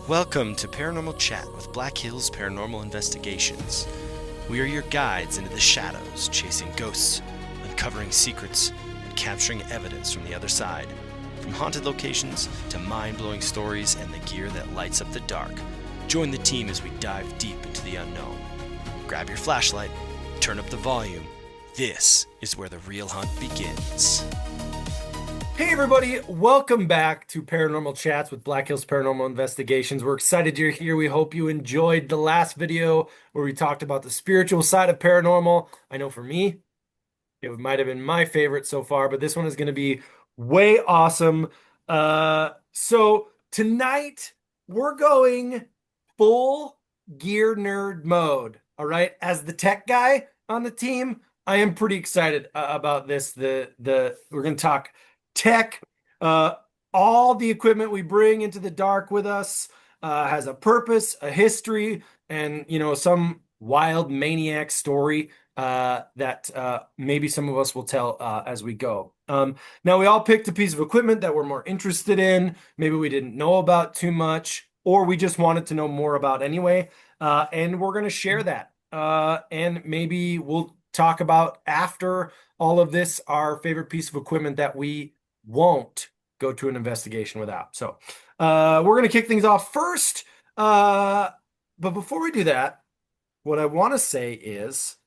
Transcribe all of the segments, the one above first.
Welcome to Paranormal Chat with Black Hills Paranormal Investigations. We are your guides into the shadows, chasing ghosts, uncovering secrets, and capturing evidence from the other side. From haunted locations to mind-blowing stories and the gear that lights up the dark, join the team as we dive deep into the unknown. Grab your flashlight, turn up the volume. This is where the real hunt begins. Hey everybody, welcome back to Paranormal Chats with Black Hills Paranormal Investigations. We're excited you're here. We hope you enjoyed the last video where we talked about the spiritual side of paranormal. I know for me, it might have been my favorite so far, but this one is going to be way awesome. So tonight we're going full gear nerd mode. All right, as the tech guy on the team, I am pretty excited about this. We're going to talk tech. All the equipment we bring into the dark with us has a purpose, a history, and some wild maniac story that maybe some of us will tell as we go. Now we all picked a piece of equipment that we're more interested in. Maybe we didn't know about too much, or we just wanted to know more about anyway. And we're going to share that. And maybe we'll talk about after all of this our favorite piece of equipment that we won't go to an investigation without. So we're going to kick things off first. But before we do that, what I want to say is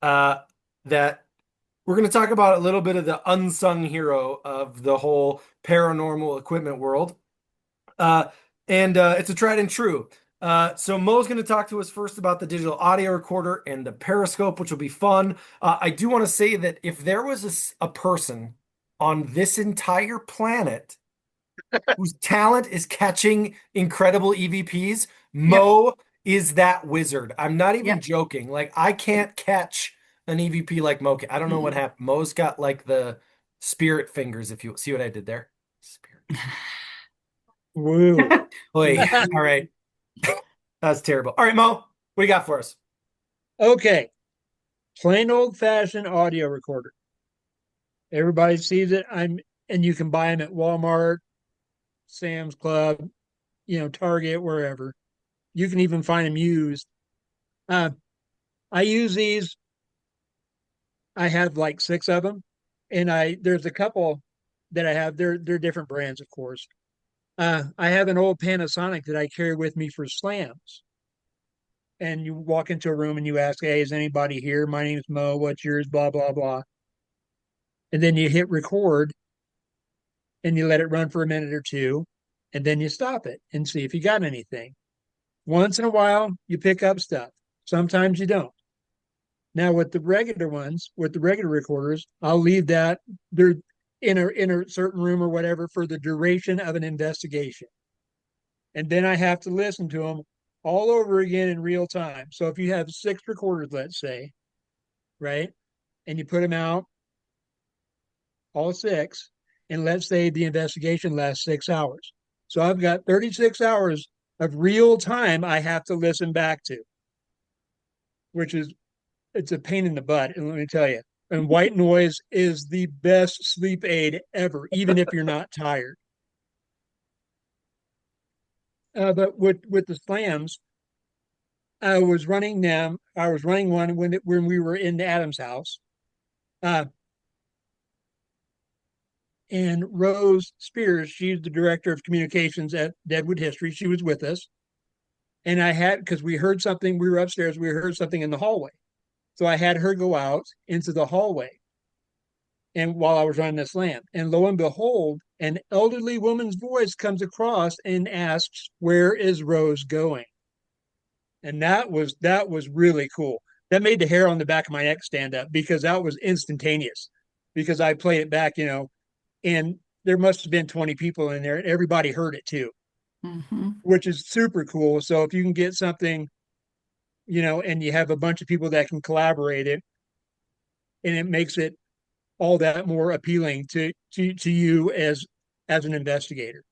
that we're going to talk about a little bit of the unsung hero of the whole paranormal equipment world. And it's a tried and true. So Mo's going to talk to us first about the digital audio recorder and the periscope, which will be fun. I do want to say that if there was a person on this entire planet whose talent is catching incredible EVPs, Mo is that wizard. I'm not even joking. Like, I can't catch an EVP like Mo can. I don't know what happened. Mo's got like the spirit fingers, if you see what I did there. Spirit. Woo. Wait, all right. That's terrible. All right, Mo, what do you got for us? Okay. Plain old-fashioned audio recorder. Everybody sees it. And you can buy them at Walmart, Sam's Club, Target, wherever. You can even find them used. I use these. I have like 6 of them, and there's a couple that I have. They're different brands, of course. I have an old Panasonic that I carry with me for slams. And you walk into a room and you ask, "Hey, is anybody here? My name is Mo. What's yours?" Blah blah blah. And then you hit record and you let it run for a minute or two, and then you stop it and see if you got anything. Once in a while, you pick up stuff. Sometimes you don't. Now, with the regular ones, with the regular recorders, I'll leave that they're in a certain room or whatever for the duration of an investigation. And then I have to listen to them all over again in real time. So if you have 6 recorders, let's say, right, and you put them out, all 6, and let's say the investigation lasts 6 hours. So I've got 36 hours of real time I have to listen back to, it's a pain in the butt. And let me tell you, and white noise is the best sleep aid ever, even if you're not tired. But with the slams, I was running one when we were in Adam's house. And Rose Spears, she's the director of communications at Deadwood History. She was with us. And because we heard something, we were upstairs, we heard something in the hallway. So I had her go out into the hallway. And while I was running the slam, and lo and behold, an elderly woman's voice comes across and asks, "Where is Rose going?" And that was really cool. That made the hair on the back of my neck stand up because that was instantaneous. Because I played it back, and there must have been 20 people in there, and everybody heard it too, which is super cool. So if you can get something, and you have a bunch of people that can collaborate it, and it makes it all that more appealing to you as an investigator.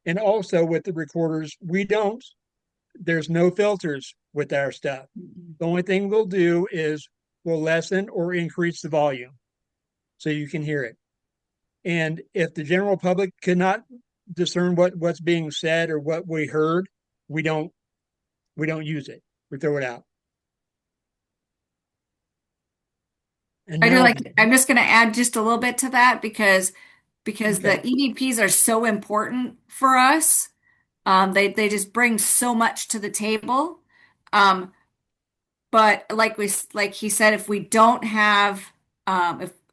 And also with the recorders, there's no filters with our stuff. The only thing we'll do is we'll lessen or increase the volume so you can hear it. And if the general public cannot discern what's being said or what we heard, we don't use it. We throw it out. And I do now, like, I'm just going to add just a little bit to that because okay. the EVPs are so important for us. They just bring so much to the table. Um, but like he said, if we don't have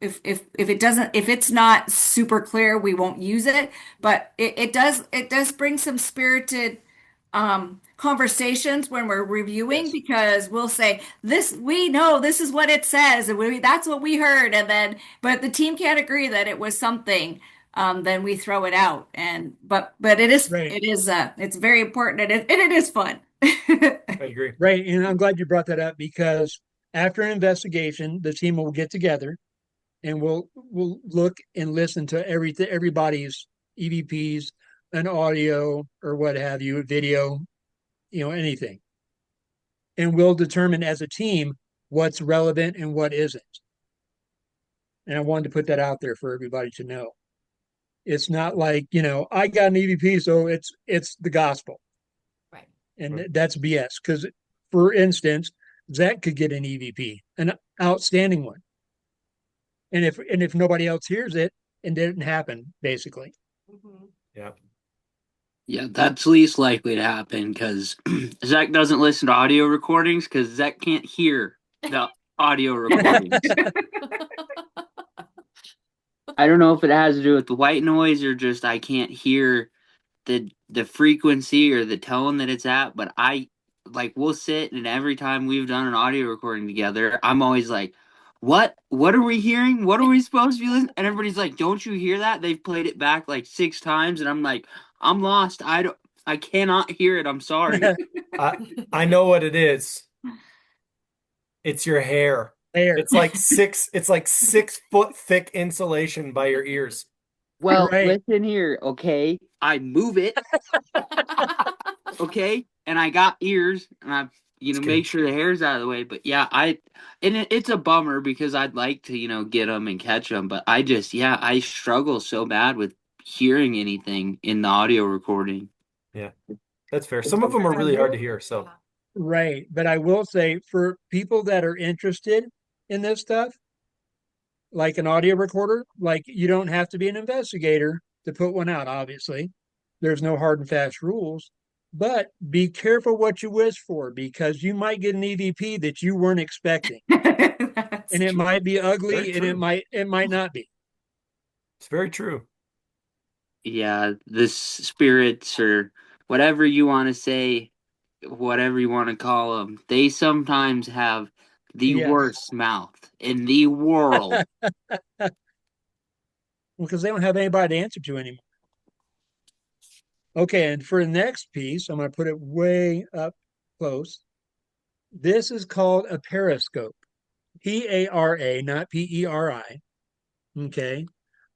if it doesn't if it's not super clear, we won't use it. But it does bring some spirited conversations when we're reviewing Yes. because we'll say this, we know this is what it says and that's what we heard, and then but the team can't agree that it was something, then we throw it out. And but it is Right. it is it's very important, and it is fun. I agree. Right. And I'm glad you brought that up because after an investigation, the team will get together and we'll look and listen to everybody's EVPs, an audio or what have you, video, anything. And we'll determine as a team what's relevant and what isn't. And I wanted to put that out there for everybody to know. It's not like, I got an EVP, so it's the gospel. Right. And that's BS. Because, for instance, Zach could get an EVP, an outstanding one. And if nobody else hears it, it didn't happen, basically. Yeah. Yeah, that's least likely to happen because Zach doesn't listen to audio recordings because Zach can't hear the audio recordings. I don't know if it has to do with the white noise or just I can't hear the frequency or the tone that it's at, but we'll sit and every time we've done an audio recording together, I'm always like, What are we hearing? What are we supposed to be listening? And everybody's like, don't you hear that? They've played it back like 6 times, and I'm like, I'm lost. I cannot hear it. I'm sorry. I know what it is. It's your hair. There. It's like 6 foot thick insulation by your ears. Well, Right. listen here, okay? I move it, okay? And I got ears, and I make sure the hair's out of the way. But yeah, it's a bummer because I'd like to, get them and catch them. But I struggle so bad with hearing anything in the audio recording. Yeah, that's fair. Some of them are really hard to hear. So Right. But I will say for people that are interested in this stuff, like an audio recorder, like you don't have to be an investigator to put one out, obviously. There's no hard and fast rules. But be careful what you wish for because you might get an EVP that you weren't expecting. And it might be ugly and it might not be. It's very true. Yeah, the spirits or whatever you want to say, whatever you want to call them, they sometimes have the worst mouth in the world. Because they don't have anybody to answer to anymore. Okay, and for the next piece, I'm going to put it way up close. This is called a periscope. P-A-R-A, not P-E-R-I. Okay.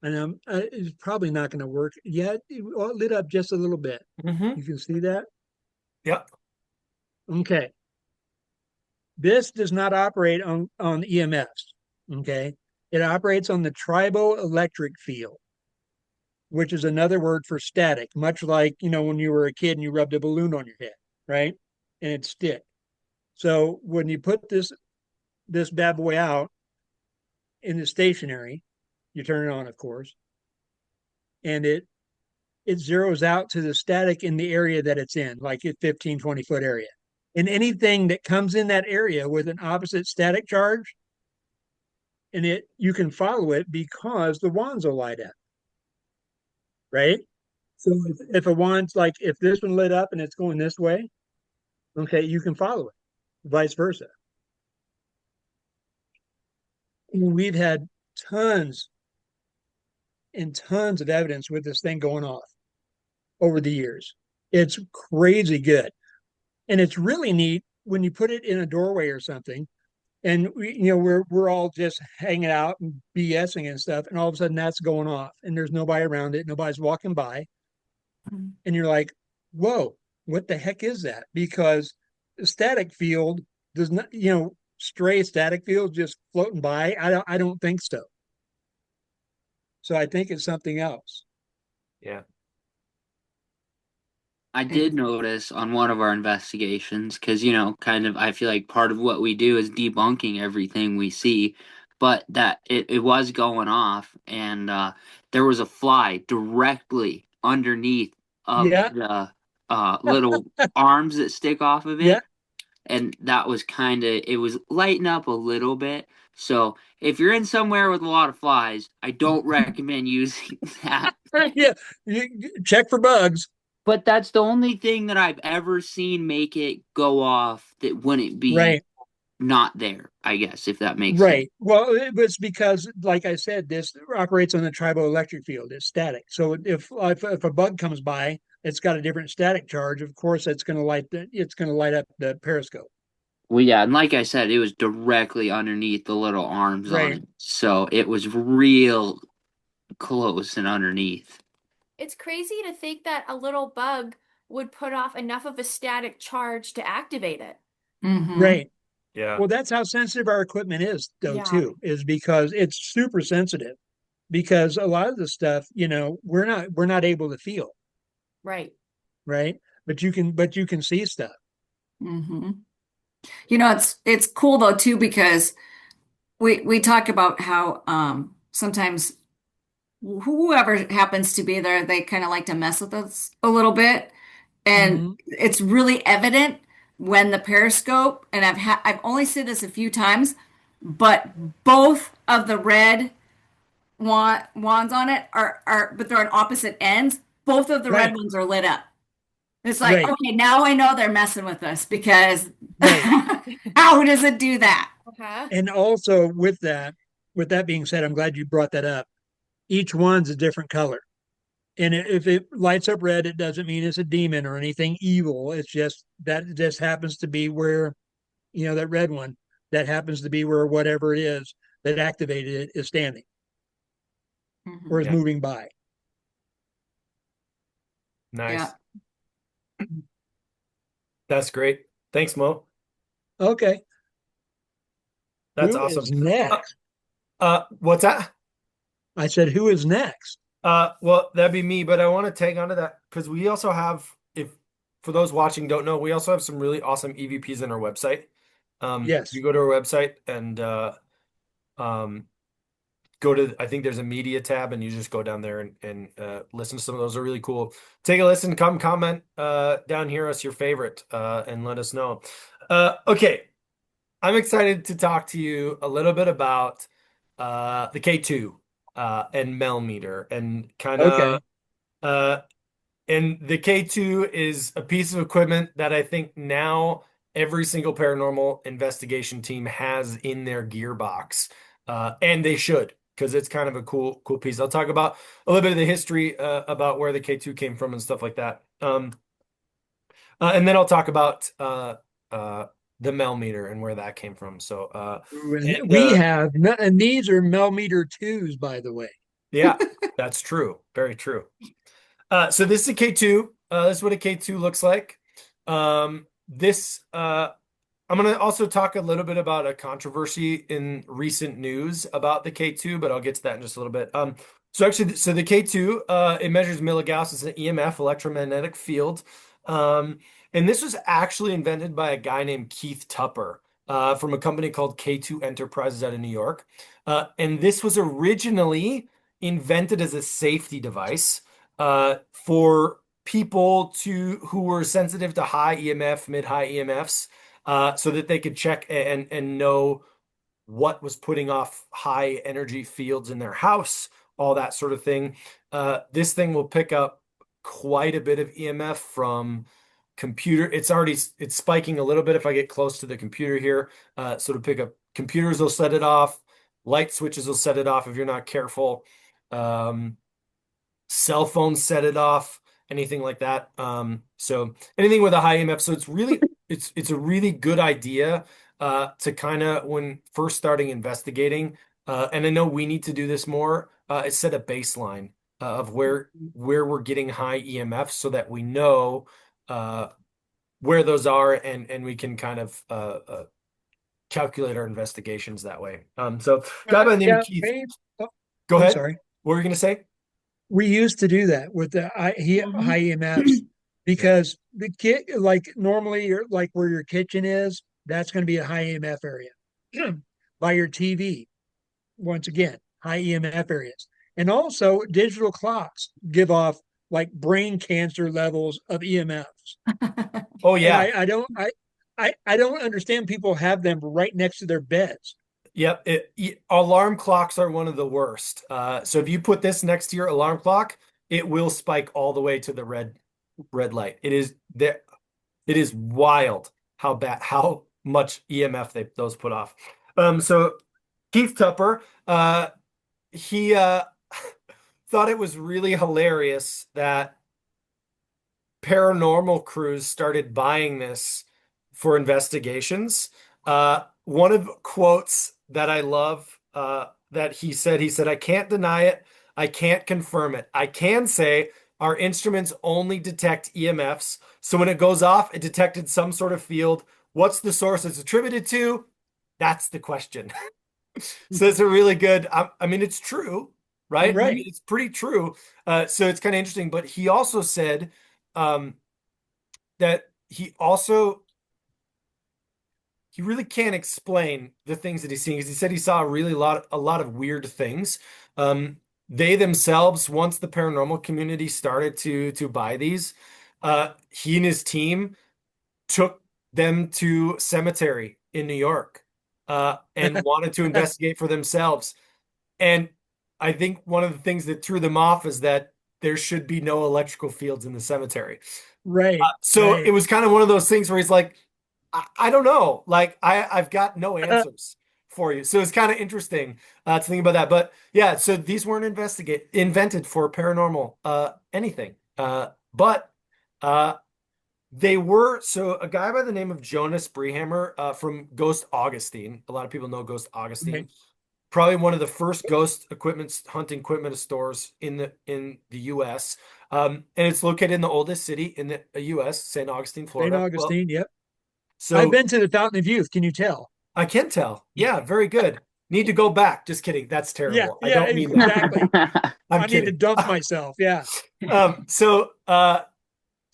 And it's probably not going to work yet. It lit up just a little bit. You can see that? Yep. Okay. This does not operate on EMFs. Okay. It operates on the triboelectric field, which is another word for static, much like, when you were a kid and you rubbed a balloon on your head, right? And it stick. So when you put this bad boy out in the stationary, you turn it on, of course, and it zeroes out to the static in the area that it's in, like a 15, 20-foot area. And anything that comes in that area with an opposite static charge, and you can follow it because the wands will light up, right? So if a wand's like, if this one lit up and it's going this way, okay, you can follow it, vice versa. And we've had tons and tons of evidence with this thing going off over the years. It's crazy good. And it's really neat when you put it in a doorway or something and we're all just hanging out and BSing and stuff, and all of a sudden that's going off and there's nobody around it, nobody's walking by, and you're like, whoa, what the heck is that? Because the static field does not, stray static field just floating by. I don't think so. So I think it's something else. Yeah. I did notice on one of our investigations, because, you know, kind of, I feel like part of what we do is debunking everything we see, but that it was going off, and there was a fly directly underneath of Yeah, the little arms that stick off of yeah, it, and that was kind of, it was lighting up a little bit. So if you're in somewhere with a lot of flies, I don't recommend using that. yeah. Check for bugs. But that's the only thing that I've ever seen make it go off that wouldn't be Right, not there, I guess, if that makes sense. right. Well, it was because, like I said, this operates on the triboelectric field. It's static. So if a bug comes by, it's got a different static charge. Of course, it's going to light up the periscope. Well, yeah, and like I said, it was directly underneath the little arms on Right. it. So it was real close and underneath. It's crazy to think that a little bug would put off enough of a static charge to activate it. Mm-hmm. Right. Yeah. Well, that's how sensitive our equipment is, though, Yeah. too, is because it's super sensitive. Because a lot of the stuff, we're not able to feel, Right. right? But you can see stuff. Mm-hmm. You know, it's cool though too because we talk about how sometimes whoever happens to be there, they kind of like to mess with us a little bit. And Hmm. it's really evident when the periscope, and I've only seen this a few times, but both of the red wands on it are but they're on opposite ends. Both of the red Right, ones are lit up. It's like, right, okay, now I know they're messing with us because right. how does it do that? Uh-huh. And also with that being said, I'm glad you brought that up. Each one's a different color. And if it lights up red, it doesn't mean it's a demon or anything evil. It's just that it just happens to be where, that red one, that happens to be where whatever it is that activated it is standing or Mhm. is Yeah. moving by. Yeah. Nice. That's great. Thanks, Mo. Okay. That's Who awesome. is next? What's that? I said, who is next? Well, that'd be me, but I want to tag onto that because we also have, if for those watching don't know, we also have some really awesome EVPs on our website. Yes. You go to our website and um, go to, I think there's a media tab, and you just go down there and listen to some of those. Are really cool. Take a listen, come comment down here us your favorite and let us know. Okay, I'm excited to talk to you a little bit about the K2 and Mel-Meter and kind of Okay. uh, and the K2 is a piece of equipment that I think now every single paranormal investigation team has in their gearbox. And they should, because it's kind of a cool piece. I'll talk about a little bit of the history about where the K2 came from and stuff like that. And then I'll talk about uh, the Mel-Meter and where that came from. So, and We have, and these are Mel-Meter twos, by the way. yeah, that's true. Very true. So this is a K2. This is what a K2 looks like. This I'm gonna also talk a little bit about a controversy in recent news about the K2, but I'll get to that in just a little bit. So the K2 it measures milligauss. It's an EMF, electromagnetic field. And this was actually invented by a guy named Keith Tupper from a company called K2 Enterprises out of New York. And this was originally invented as a safety device for people who were sensitive to high EMF, mid-high EMFs, so that they could check and know what was putting off high energy fields in their house, all that sort of thing. This thing will pick up quite a bit of EMF from computer. It's spiking a little bit if I get close to the computer here. So to pick up computers will set it off. Light switches will set it off if you're not careful. Cell phones set it off, anything like that. So anything with a high EMF. So it's a really good idea to kind of when first starting investigating. And I know we need to do this more. Is set a baseline of where we're getting high EMF so that we know where those are and we can kind of calculate our investigations that way. So guy by the name of Yeah. Keith. Go I'm ahead. sorry. What were you going to say? We used to do that with the high EMFs because the kit, like normally you're like where your kitchen is, that's going to be a high EMF area. By your TV, once again, high EMF areas. And also digital clocks give off like brain cancer levels of EMFs. Oh And yeah. I don't understand people have them right next to their beds. Yep. Alarm clocks are one of the worst. So if you put this next to your alarm clock, it will spike all the way to the red light. It is there. It is wild how much EMF those put off. So Keith Tupper, he thought it was really hilarious that paranormal crews started buying this for investigations. One of the quotes that I love that he said, I can't deny it. I can't confirm it. I can say our instruments only detect EMFs. So when it goes off, it detected some sort of field. What's the source it's attributed to? That's the question. So it's a really good, I mean, it's true, right? I mean, Right. it's pretty true. So it's kind of interesting. But he also said that he really can't explain the things that he's seeing, because he said he saw a lot of weird things. They themselves, once the paranormal community started to buy these, he and his team took them to cemetery in New York, and wanted to investigate for themselves. And I think one of the things that threw them off is that there should be no electrical fields in the cemetery. Right. So it was kind of one of those things where he's like, I don't know. Like I've got no answers for you. So it's kind of interesting to think about that. But yeah, so these weren't invented for paranormal anything. But they were, so a guy by the name of Jonas Brehammer from Ghost Augustine. A lot of people know Ghost Augustine. Right. Probably one of the first ghost hunting equipment stores in the US. And it's located in the oldest city in the US, St. Augustine, St. Florida. Well, Augustine. Yep. I've so been to the Fountain of Youth. Can you tell? I can tell. Yeah, very good. Need to go back. Just kidding. That's Yeah. terrible. I Yeah. don't mean that. Exactly. I'm I need to kidding. dump myself. Yeah. So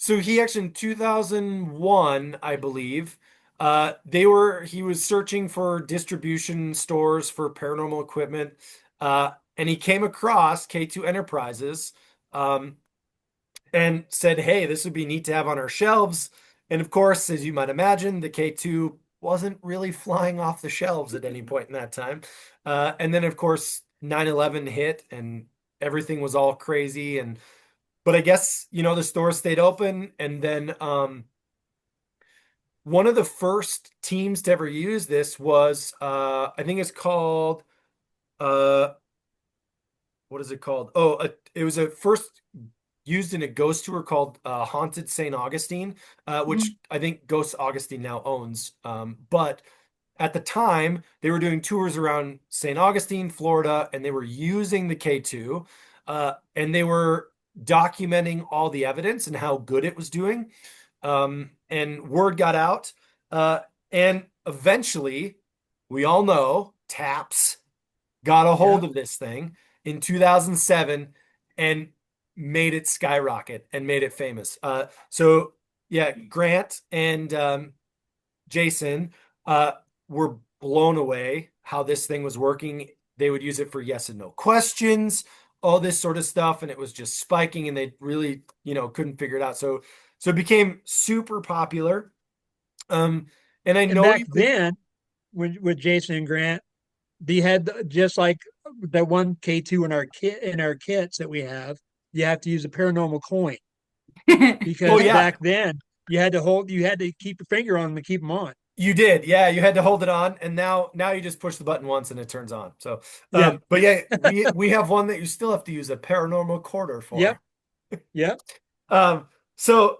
he actually in 2001, I believe, he was searching for distribution stores for paranormal equipment, and he came across K2 Enterprises, and said, hey, this would be neat to have on our shelves. And of course, as you might imagine, the K2 wasn't really flying off the shelves at any point in that time. And then, of course, 9/11 hit and everything was all crazy. But I guess, the store stayed open. And then one of the first teams to ever use this was, I think it's called, what is it called? Oh, it was a first used in a ghost tour called Haunted St. Augustine, which I think Ghost Augustine now owns. But at the time, they were doing tours around St. Augustine, Florida, and they were using the K2, and they were documenting all the evidence and how good it was doing. And word got out. And eventually, we all know Taps got a hold of this thing in 2007 and made it skyrocket and made it famous. So yeah, Grant and Jason were blown away how this thing was working. They would use it for yes and no questions, all this sort of stuff, and it was just spiking, and they really, couldn't figure it out. So it became super popular. And I know back then, with Jason and Grant, they had just like that one K2 in our kits that we have. You have to use a paranormal coin because back then you had to keep your finger on them and keep them on. You did, yeah. You had to hold it on, and now you just push the button once and it turns on. So, yeah. But yeah, we have one that you still have to use a paranormal quarter for. Yep. Yep. So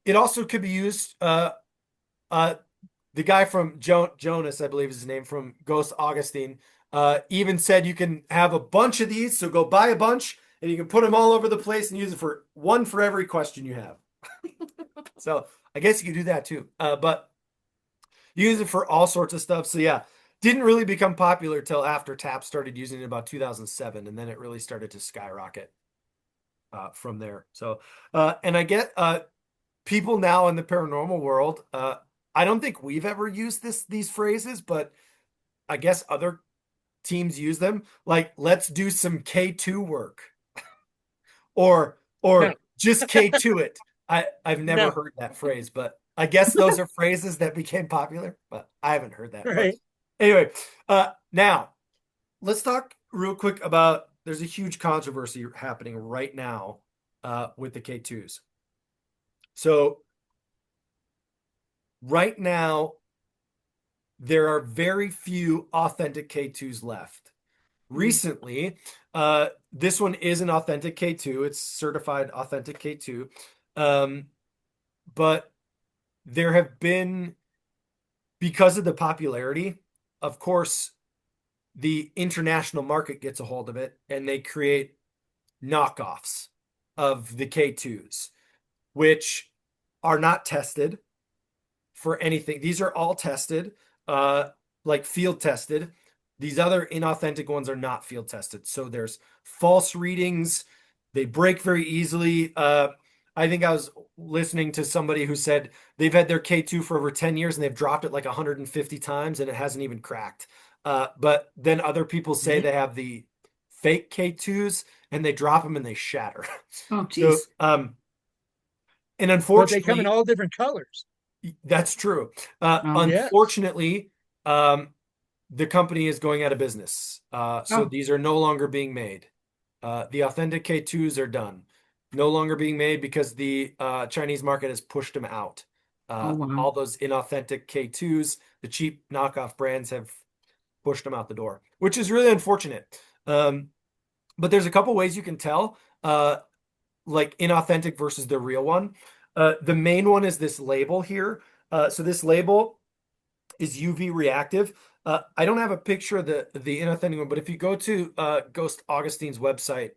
it also could be used. The guy from Jonas, I believe is his name, from Ghost Augustine, even said you can have a bunch of these. So go buy a bunch, and you can put them all over the place and use it for one for every question you have. So I guess you could do that too. But use it for all sorts of stuff. So yeah, didn't really become popular till after Tap started using it about 2007, and then it really started to skyrocket from there. So and I get people now in the paranormal world, I don't think we've ever used these phrases, but I guess other teams use them. Like, let's do some K2 work, or No, just K2 it. I've never no, heard that phrase, but I guess those are phrases that became popular, but I haven't heard that. But right. anyway, now let's talk real quick about, there's a huge controversy happening right now with the K2s. So right now, there are very few authentic K2s left. Recently, this one is an authentic K2. It's certified authentic K2. But there have been, because of the popularity, of course, the international market gets a hold of it and they create knockoffs of the K2s, which are not tested for anything. These are all tested, like field tested. These other inauthentic ones are not field tested. So there's false readings. They break very easily. I think I was listening to somebody who said they've had their K2 for over 10 years and they've dropped it like 150 times and it hasn't even cracked. But then other people say they have the fake K2s and they drop them and they shatter. Oh, So, geez. and But they unfortunately, come in all different colors. that's true. Oh. Yes. Unfortunately, the company is going out of business. So Oh. these are no longer being made. The authentic K2s are done. No longer being made because the Chinese market has pushed them out. Oh, wow. All those inauthentic K2s, the cheap knockoff brands have pushed them out the door, which is really unfortunate. But there's a couple ways you can tell, like inauthentic versus the real one. The main one is this label here. So this label is UV reactive. I don't have a picture of the inauthentic one, but if you go to Ghost Augustine's website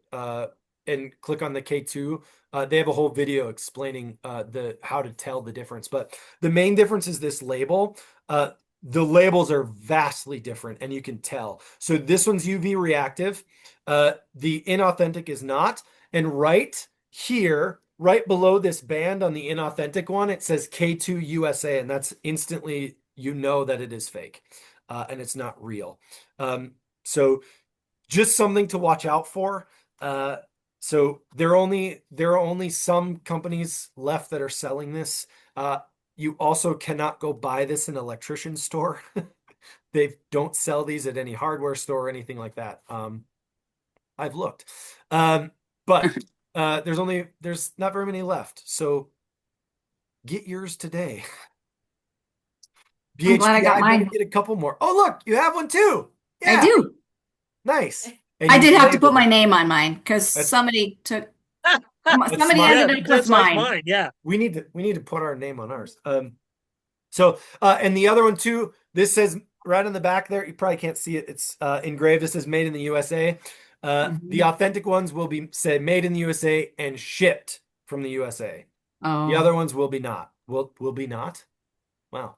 and click on the K2, they have a whole video explaining how to tell the difference. But the main difference is this label. The labels are vastly different, and you can tell. So this one's UV reactive. The inauthentic is not. And right here, right below this band on the inauthentic one, it says K2 USA, and that's instantly, you know that it is fake and it's not real. So just something to watch out for. So there are only some companies left that are selling this. You also cannot go buy this in an electrician store. They don't sell these at any hardware store or anything like that. I've looked. But there's not very many left. So get yours today. I'm glad I got BHP, mine. maybe get a couple more. Oh, look, you have one too. I Yeah, do. nice. And I you did have to put labeled my it. name on mine because That's- somebody took. That's Somebody smart. ended Yeah, up with just like mine. mine. Yeah. We need to put our name on ours. And the other one too, this says right on the back there, you probably can't see it. It's engraved. This is made in the USA. The authentic ones will be said made in the USA and shipped from the USA. The Oh. other ones will be not. Will be not. Wow.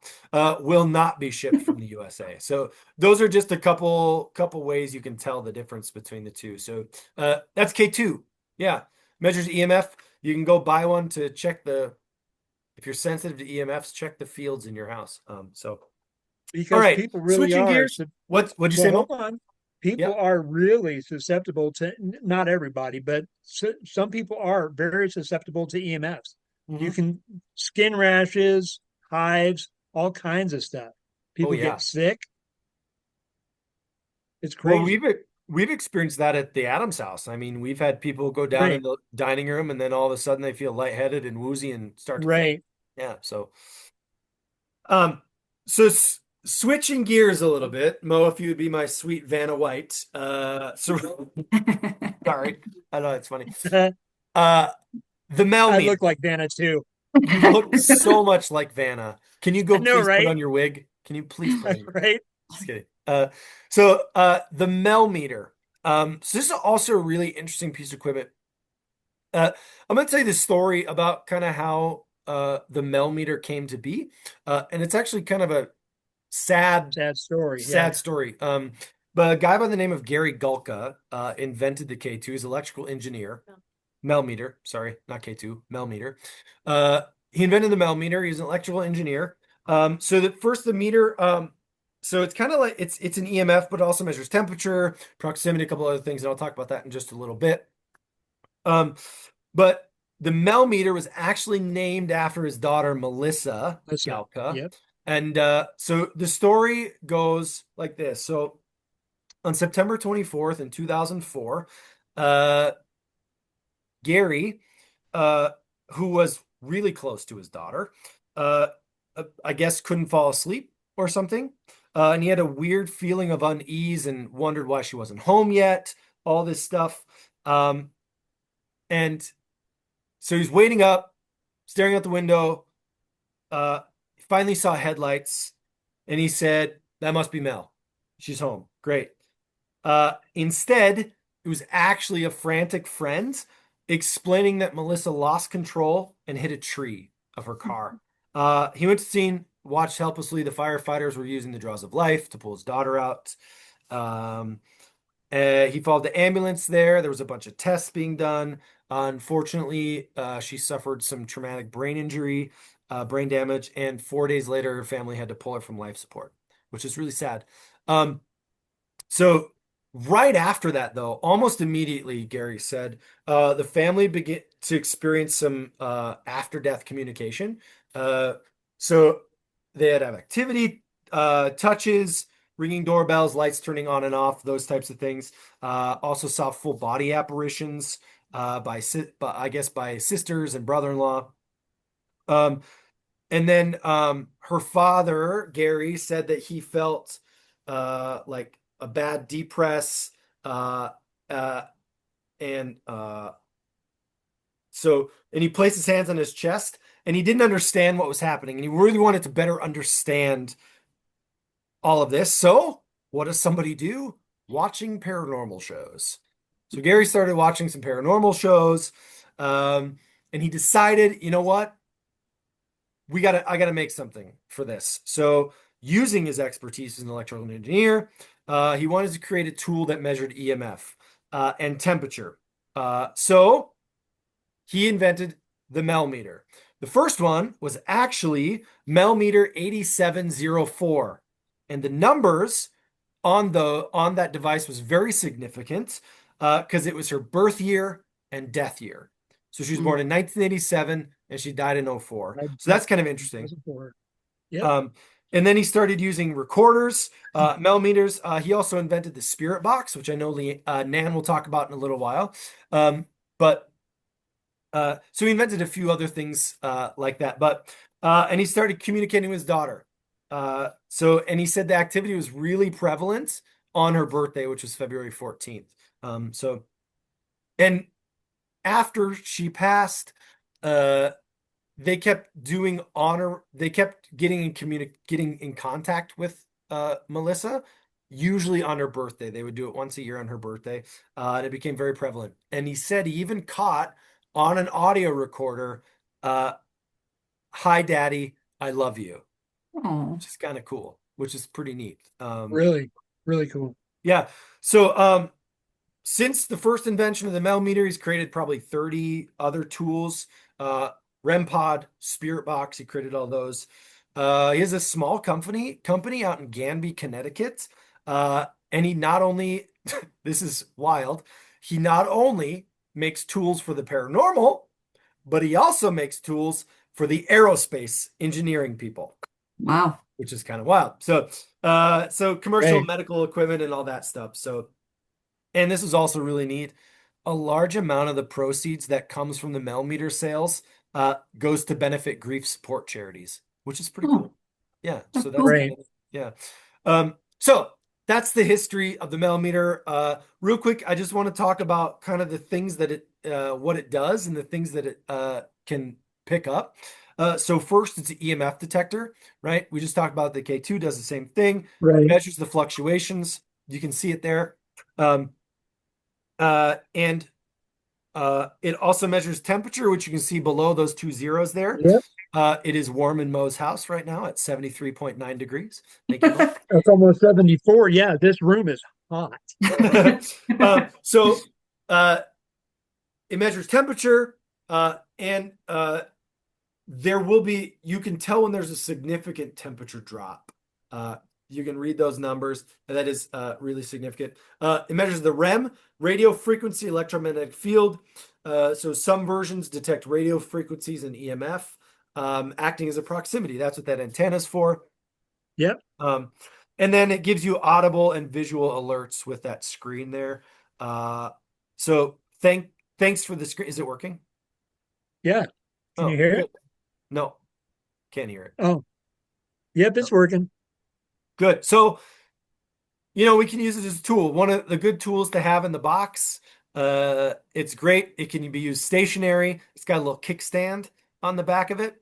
Will not be shipped from the USA. So those are just a couple ways you can tell the difference between the two. So that's K2. Yeah. Measures EMF. You can go buy one to check if you're sensitive to EMFs, check the fields in your house. Because all right, people really switching are. gears. What'd you say, Well, Mo? hold on. People Yeah. are really susceptible to, not everybody, but some people are very susceptible to EMFs. You Mhm. can skin rashes, hives, all kinds of stuff. People yeah. get sick. It's Well, crazy. we've experienced that at the Adams house. I mean, we've had people go down in Right. the dining room and then all of a sudden they feel lightheaded and woozy and start to Right. yeah. So switching gears a little bit, Mo, if you would be my sweet Vanna White. So sorry, I know it's funny. The I Mel-Meter. look like Vanna too. You look so much like Vanna. Can you go I know, please put right? on your wig? Can you please put on your Right. Just kidding. The Mel-Meter. So this is also a really interesting piece of equipment. I'm going to tell you the story about kind of how the Mel-Meter came to be, and it's actually kind of a sad story. story. But a guy by the name of Gary Gulka invented the K2. He's an electrical engineer. Mel-Meter, sorry, not K2, Mel-Meter. he invented the Mel-Meter. He's an electrical engineer. So the meter, so it's kind of like it's an EMF, but it also measures temperature, proximity, a couple other things, and I'll talk about that in just a little bit. But the Mel-Meter was actually named after his daughter Melissa That's right. Galka. Yep. And so the story goes like this. So on September 24th in 2004, Gary, who was really close to his daughter, I guess couldn't fall asleep or something. And he had a weird feeling of unease and wondered why she wasn't home yet, all this stuff. And so he's waiting up, staring out the window. He finally saw headlights and he said, "That must be Mel. She's home. Great." Instead, it was actually a frantic friend explaining that Melissa lost control and hit a tree of her car. He went to the scene, watched helplessly. The firefighters were using the jaws of life to pull his daughter out. He followed the ambulance there. There was a bunch of tests being done. Unfortunately, she suffered some traumatic brain injury, brain damage, and 4 days later, her family had to pull her from life support, which is really sad. So right after that, though, almost immediately, Gary said, the family began to experience some after-death communication. So they had to have activity, touches, ringing doorbells, lights turning on and off, those types of things. Also saw full body apparitions by I guess by sisters and brother-in-law. And then her father, Gary, said that he felt like a bad depress, and he placed his hands on his chest, and he didn't understand what was happening, and he really wanted to better understand all of this. So what does somebody do? Watching paranormal shows. So Gary started watching some paranormal shows, and he decided, you know what? I gotta make something for this. So using his expertise as an electrical engineer, he wanted to create a tool that measured EMF and temperature. So he invented the Mel-Meter. The first one was actually Mel-Meter 8704. And the numbers on that device was very significant because it was her birth year and death year. So she was born in 1987 and she died in 04. So that's kind of interesting. Yep. And then he started using recorders, Mel-Meters. He also invented the spirit box, which I know LeAnn will talk about in a little while. So he invented a few other things like that. And he started communicating with his daughter. And he said the activity was really prevalent on her birthday, which was February 14th. And after she passed, they kept doing honor. They kept getting in contact with Melissa, usually on her birthday. They would do it once a year on her birthday, and it became very prevalent. And he said he even caught on an audio recorder, "Hi, Daddy, I love you," which is kind of cool, which is pretty neat. Really, really cool. Yeah. So since the first invention of the Mel-Meter, he's created probably 30 other tools. REM pod, Spirit Box, he created all those. He has a small company out in Ganby, Connecticut. And he not only, this is wild, he not only makes tools for the paranormal, but he also makes tools for the aerospace engineering people. Wow. Which is kind of wild. So commercial medical equipment and all that stuff. And this is also really neat. A large amount of the proceeds that comes from the Mel-Meter sales goes to benefit grief support charities, which is pretty cool. Yeah. So that's great. Yeah. So that's the history of the Mel-Meter. Real quick, I just want to talk about kind of the things that what it does and the things that it can pick up. So first, it's an EMF detector, right? We just talked about the K2 does the same thing. Right. It measures the fluctuations. You can see it there. It also measures temperature, which you can see below those 2 zeros there. Yep. It is warm in Mo's house right now at 73.9 degrees. Thank you, Mo. It's almost 74. Yeah, this room is hot. It measures temperature, and you can tell when there's a significant temperature drop. You can read those numbers, and that is really significant. It measures the REM, radio frequency electromagnetic field. So some versions detect radio frequencies and EMF, acting as a proximity. That's what that antenna is for. Yep. And then it gives you audible and visual alerts with that screen there. So thanks for the screen. Is it working? Yeah. Can you hear good. it? No, can't hear it. Oh, yep, it's working. Good. So, we can use it as a tool. One of the good tools to have in the box. It's great. It can be used stationary. It's got a little kickstand on the back of it.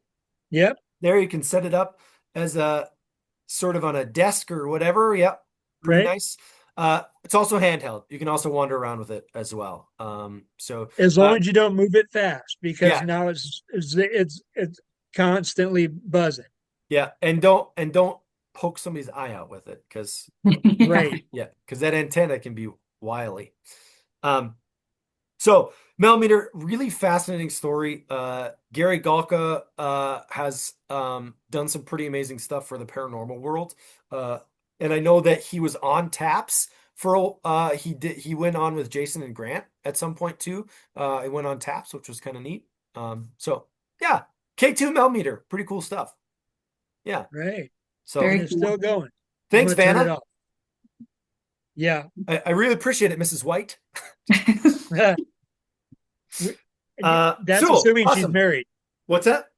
Yep. There, you can set it up as a sort of on a desk or whatever. Yep. Pretty Right. nice. It's also handheld. You can also wander around with it as well. So As long as you don't move it fast, because yeah. now it's constantly buzzing. Yeah, and don't poke somebody's eye out with it, because Right. yeah, because that antenna can be wily. So Mel-Meter, really fascinating story. Gary Galka has done some pretty amazing stuff for the paranormal world. And I know that he was on taps for he went on with Jason and Grant at some point too. He went on taps, which was kind of neat. So yeah, K2 Mel-Meter, pretty cool stuff. Yeah. Right. So Very And it's still going. thanks, I'm gonna turn it Vanna. off. Yeah. I really appreciate it, Mrs. White. That's so assuming she's awesome. married. What's that?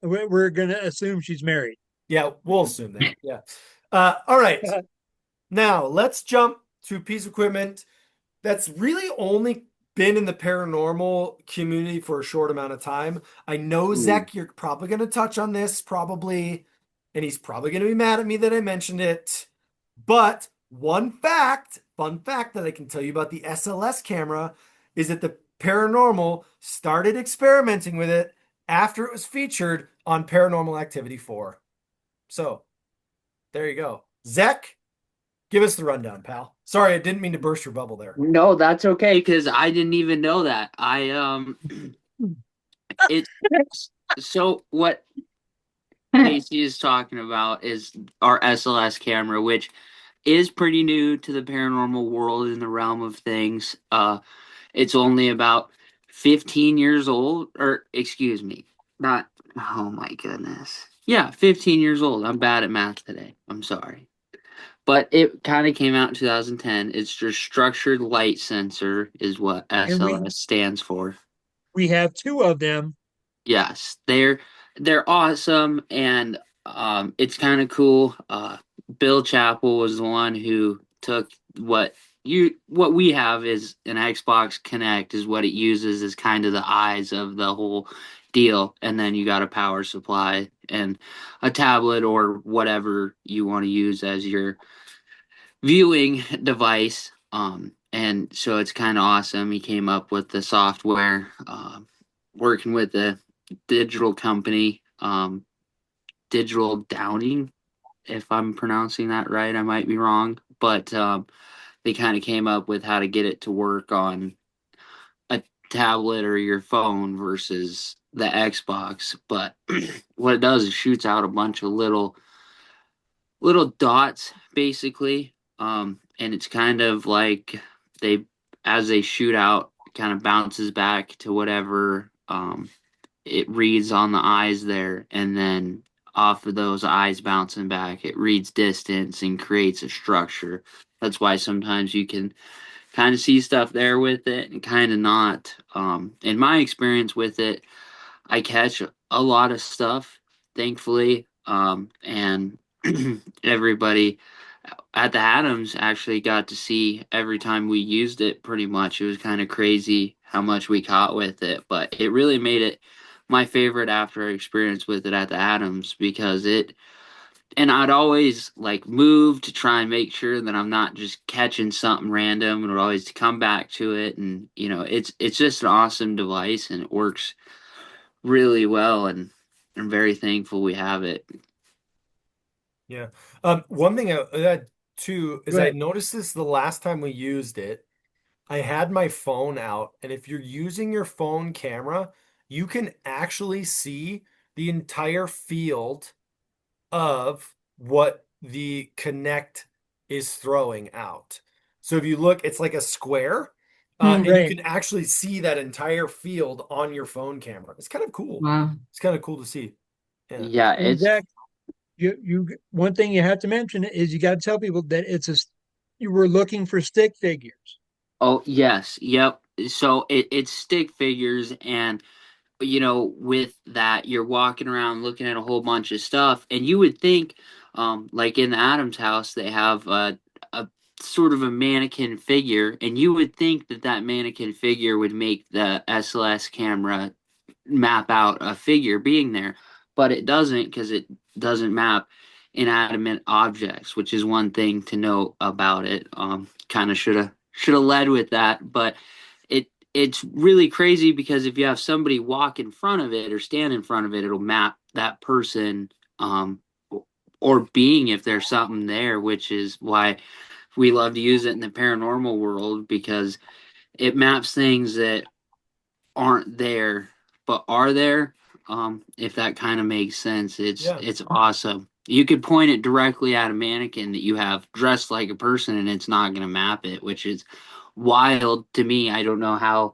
We're gonna assume she's married. Yeah, we'll assume that. Yeah. All right. Now let's jump to a piece of equipment that's really only been in the paranormal community for a short amount of time. I know, Zech, you're probably going to touch on this, probably, and he's probably going to be mad at me that I mentioned it. But fun fact that I can tell you about the SLS camera is that the paranormal started experimenting with it after it was featured on Paranormal Activity 4. So there you go. Zech, give us the rundown, pal. Sorry, I didn't mean to burst your bubble there. No, that's okay, because I didn't even know that. It's so what Casey is talking about is our SLS camera, which is pretty new to the paranormal world in the realm of things. It's only about 15 years old, or excuse me, not, oh my goodness. Yeah, 15 years old. I'm bad at math today. I'm sorry. But it kind of came out in 2010. It's your structured light sensor is what SLS stands for. We have two of them. Yes, they're awesome, and it's kind of cool. Bill Chappell was the one who took what we have is an Xbox Connect is what it uses as kind of the eyes of the whole deal, and then you got a power supply and a tablet or whatever you want to use as your viewing device. And so it's kind of awesome. He came up with the software, working with the digital company, Digital Downing, if I'm pronouncing that right. I might be wrong, but they kind of came up with how to get it to work on a tablet or your phone versus the Xbox. But what it does is shoots out a bunch of little dots, basically, and it's kind of like as they shoot out, kind of bounces back to whatever it reads on the eyes there, and then off of those eyes bouncing back, it reads distance and creates a structure. That's why sometimes you can kind of see stuff there with it and kind of not. In my experience with it, I catch a lot of stuff, thankfully, and everybody at the Adams actually got to see every time we used it. Pretty much, it was kind of crazy how much we caught with it, but it really made it my favorite after experience with it at the Adams, because and I'd always like move to try and make sure that I'm not just catching something random, and would always come back to it. And it's just an awesome device, and it works really well, and I'm very thankful we have it. Yeah. One thing too is I Right. noticed this the last time we used it. I had my phone out, and if you're using your phone camera, you can actually see the entire field of what the Kinect is throwing out. So if you look, it's like a square, and you Right. can actually see that entire field on your phone camera. It's kind of cool. Wow. It's kind of cool to see. Yeah. Yeah, And Zach, you one thing you have to mention is you got to tell people that you were looking for stick figures. oh yes, yep. So it's stick figures, and with that, you're walking around looking at a whole bunch of stuff, and you would think, like in the Adams house, they have a sort of a mannequin figure, and you would think that that mannequin figure would make the SLS camera map out a figure being there, but it doesn't, because it doesn't map inanimate objects, which is one thing to note about it. Kind of should have led with that, but it's really crazy, because if you have somebody walk in front of it or stand in front of it, it'll map that person, or being, if there's something there, which is why we love to use it in the paranormal world, because it maps things that aren't there but are there. If that kind of makes sense, Yeah. it's awesome. You could point it directly at a mannequin that you have dressed like a person, and it's not going to map it, which is wild to me. I don't know how,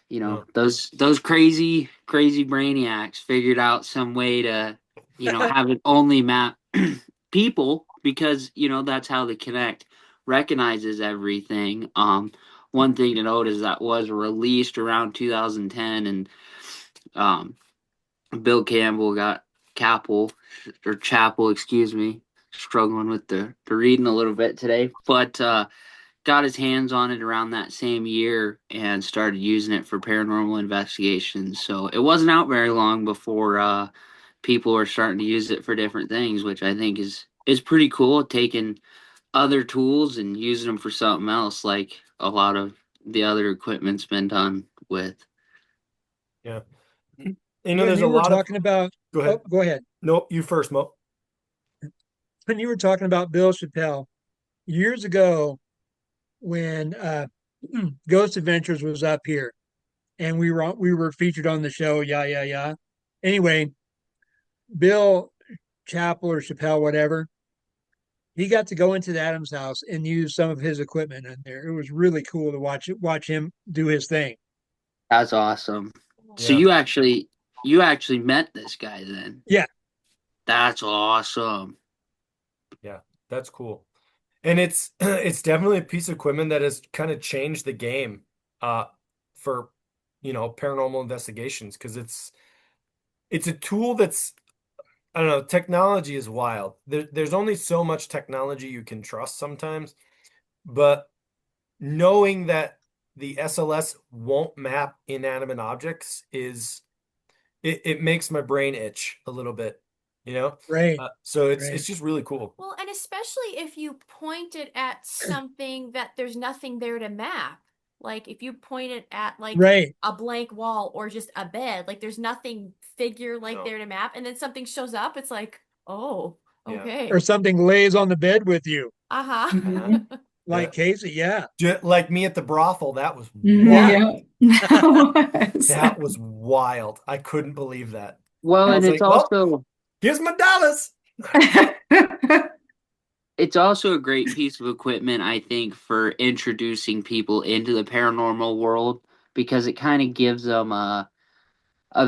Yeah. those crazy brainiacs figured out some way to, have it only map people, because that's how the Kinect recognizes everything. One thing to note is that was released around 2010, and um, Bill Campbell got Chapel, excuse me, struggling with the reading a little bit today, but got his hands on it around that same year and started using it for paranormal investigations. So it wasn't out very long before people were starting to use it for different things, which I think is pretty cool, taking other tools and using them for something else, like a lot of the other equipment's been done with. Yeah. When There's a you were lot of. talking about, Go ahead. go ahead. Nope, you first, Mo. When you were talking about Bill Chappelle years ago, when Ghost Adventures was up here, and we were featured on the show. Yeah, yeah, yeah. Anyway, Bill Chappell or Chappelle, whatever, he got to go into the Adams house and use some of his equipment in there. It was really cool to watch him do his thing. That's awesome. So Yeah. you actually met this guy then? Yeah. That's awesome. Yeah, that's cool. And it's it's definitely a piece of equipment that has kind of changed the game for paranormal investigations, because it's a tool that's, I don't know, technology is wild. There's only so much technology you can trust sometimes, but knowing that the SLS won't map inanimate objects it makes my brain itch a little bit, you know? Right. So it's Right. just really cool. Well, and especially if you point it at something that there's nothing there to map. Like if you point it at like Right. a blank wall or just a bed, like there's nothing figure like No. there to map, and then something shows up, it's like, oh, Yeah. okay. Or something lays on the bed with you, Uh-huh. Mhm. like Yeah. Casey. Yeah. Like me at the brothel, that was Mhm, wild. yeah. That was. That was wild. I couldn't believe that. Well, I and was it's like, well, also here's my dollars. it's also a great piece of equipment, I think, for introducing people into the paranormal world, because it kind of gives them a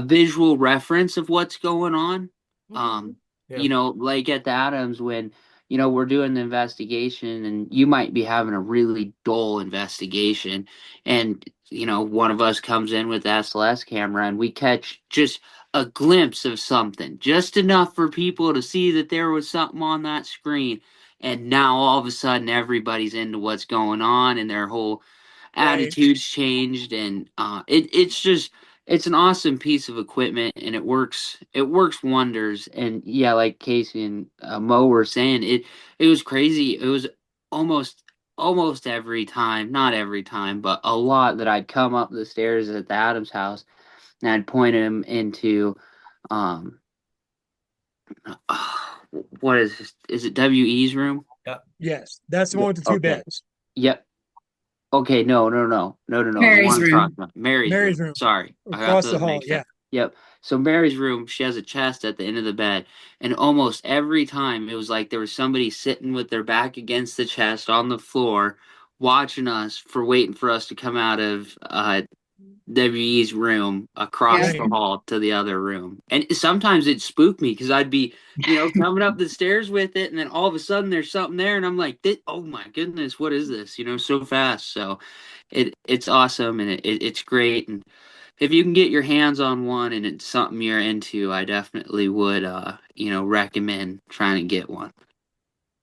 visual reference of what's going on. Um, Yeah. like at the Adams, when we're doing the investigation, and you might be having a really dull investigation, and one of us comes in with the SLS camera, and we catch just a glimpse of something, just enough for people to see that there was something on that screen, and now all of a sudden everybody's into what's going on, and their whole Right. attitudes changed, and it's an awesome piece of equipment, and it works wonders. And yeah, like Casey and Mo were saying, it was crazy. It was almost every time, not every time, but a lot, that I'd come up the stairs at the Adams house, and I'd point him into um what is this? Is it WE's room? Yes. That's the one with the two Okay. beds. Yep. Okay, no. The Mary's one I'm room. talking about, Mary's Mary's room. room. Sorry, I got Across the those hall. mixed Yeah. up. Yep. So Mary's room, she has a chest at the end of the bed, and almost every time it was like there was somebody sitting with their back against the chest on the floor, watching us for waiting for us to come out of WE's room across Right. the hall to the other room. And sometimes it spooked me because I'd be, coming up the stairs with it, and then all of a sudden there's something there, and I'm like, oh my goodness, what is this? So fast. So it's awesome, and it's great. And if you can get your hands on one and it's something you're into, I definitely would, recommend trying to get one.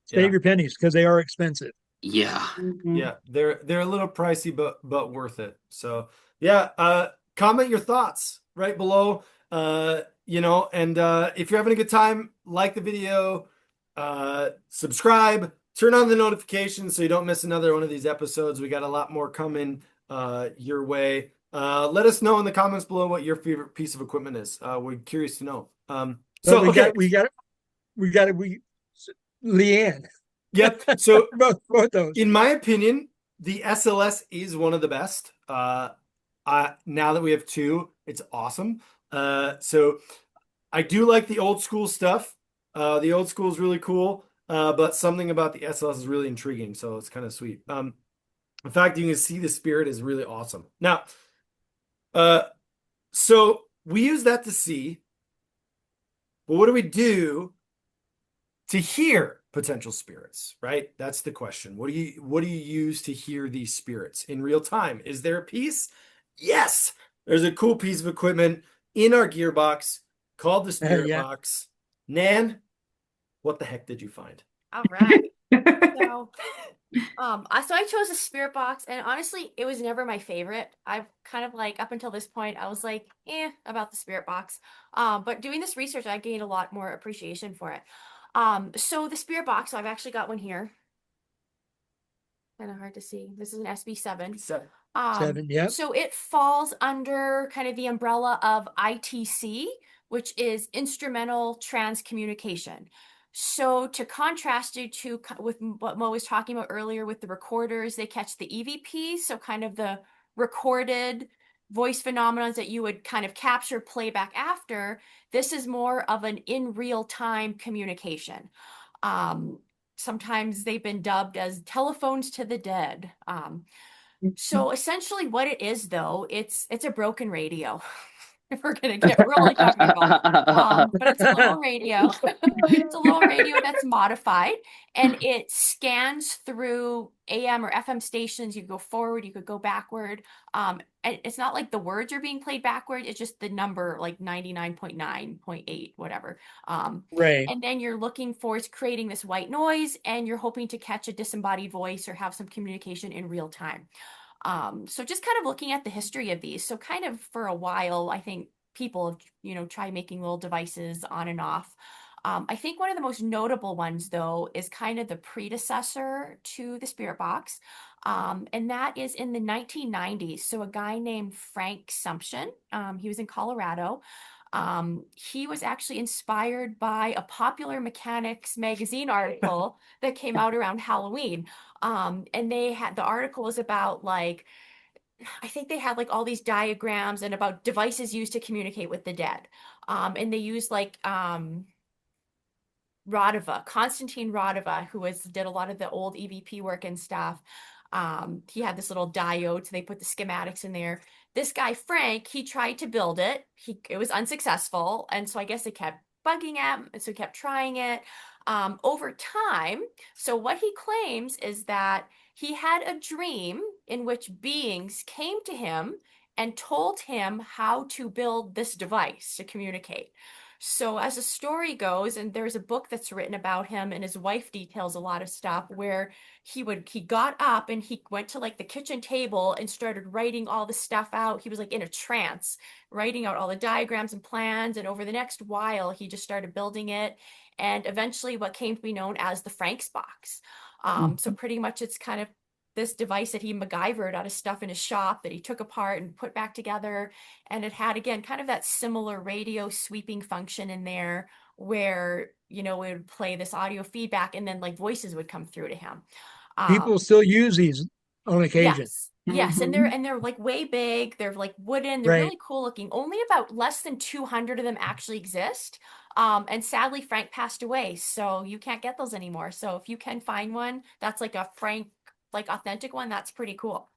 Yeah. Save your pennies because they are expensive. Yeah. Yeah, they're a little pricey, but worth it. So yeah, comment your thoughts right below. And if you're having a good time, like the video, subscribe, turn on the notifications so you don't miss another one of these episodes. We got a lot more coming your way. Let us know in the comments below what your favorite piece of equipment is. We're curious to know. So we got LeAnn. Yep. So both those. in my opinion, the SLS is one of the best. Now that we have two, it's awesome. So I do like the old school stuff. The old school is really cool, but something about the SLS is really intriguing. So it's kind of sweet. In fact, you can see the spirit is really awesome. Now, so we use that to see, but what do we do to hear potential spirits, right? That's the question. What do you use to hear these spirits in real time? Is there a piece? Yes, there's a cool piece of equipment in our gearbox called the spirit Yeah. box. Nan, what the heck did you find? All right. So I chose a spirit box, and honestly, it was never my favorite. I've kind of like up until this point, I was like, about the spirit box. But doing this research, I gained a lot more appreciation for it. So the spirit box, so I've actually got one here. Kind of hard to see. This is an SB7. Seven, yeah. So it falls under kind of the umbrella of ITC, which is instrumental transcommunication. So to contrast it with what Mo was talking about earlier with the recorders, they catch the EVPs, so kind of the recorded voice phenomena that you would kind of capture playback after. This is more of an in real time communication. Sometimes they've been dubbed as telephones to the dead. So essentially what it is though, it's a broken radio. If we're gonna get really technical. But it's a little radio. It's a little radio that's modified, and it scans through AM or FM stations. You could go forward, you could go backward. And it's not like the words are being played backward, it's just the number like 99.9.8, whatever. Right. And then you're looking for it's creating this white noise, and you're hoping to catch a disembodied voice or have some communication in real time. So just kind of looking at the history of these. So kind of for a while, I think people have, tried making little devices on and off. I think one of the most notable ones, though, is kind of the predecessor to the spirit box. And that is in the 1990s. So a guy named Frank Sumption, he was in Colorado. He was actually inspired by a Popular Mechanics magazine article that came out around Halloween. And the article was about I think they had all these diagrams and about devices used to communicate with the dead. And they used Konstantin Radova, who did a lot of the old EVP work and stuff. He had this little diode, so they put the schematics in there. This guy, Frank, he tried to build it. It was unsuccessful. And so I guess it kept bugging him. And so he kept trying it over time. So what he claims is that he had a dream in which beings came to him and told him how to build this device to communicate. So as the story goes, and there's a book that's written about him, and his wife details a lot of stuff where he got up and he went to the kitchen table and started writing all the stuff out. He was in a trance, writing out all the diagrams and plans. And over the next while, he just started building it. And eventually what came to be known as the Frank's box. So pretty much it's kind of this device that he MacGyvered out of stuff in his shop that he took apart and put back together. And it had, again, kind of that similar radio sweeping function in there where, it would play this audio feedback and then voices would come through to him. People still use these on occasion. Yes. Yes, and Mhm. they're like way big. They're like wooden. They're Right. really cool looking. Only about less than 200 of them actually exist. And sadly, Frank passed away, so you can't get those anymore. So if you can find one, that's like a Frank, like authentic one, that's pretty cool.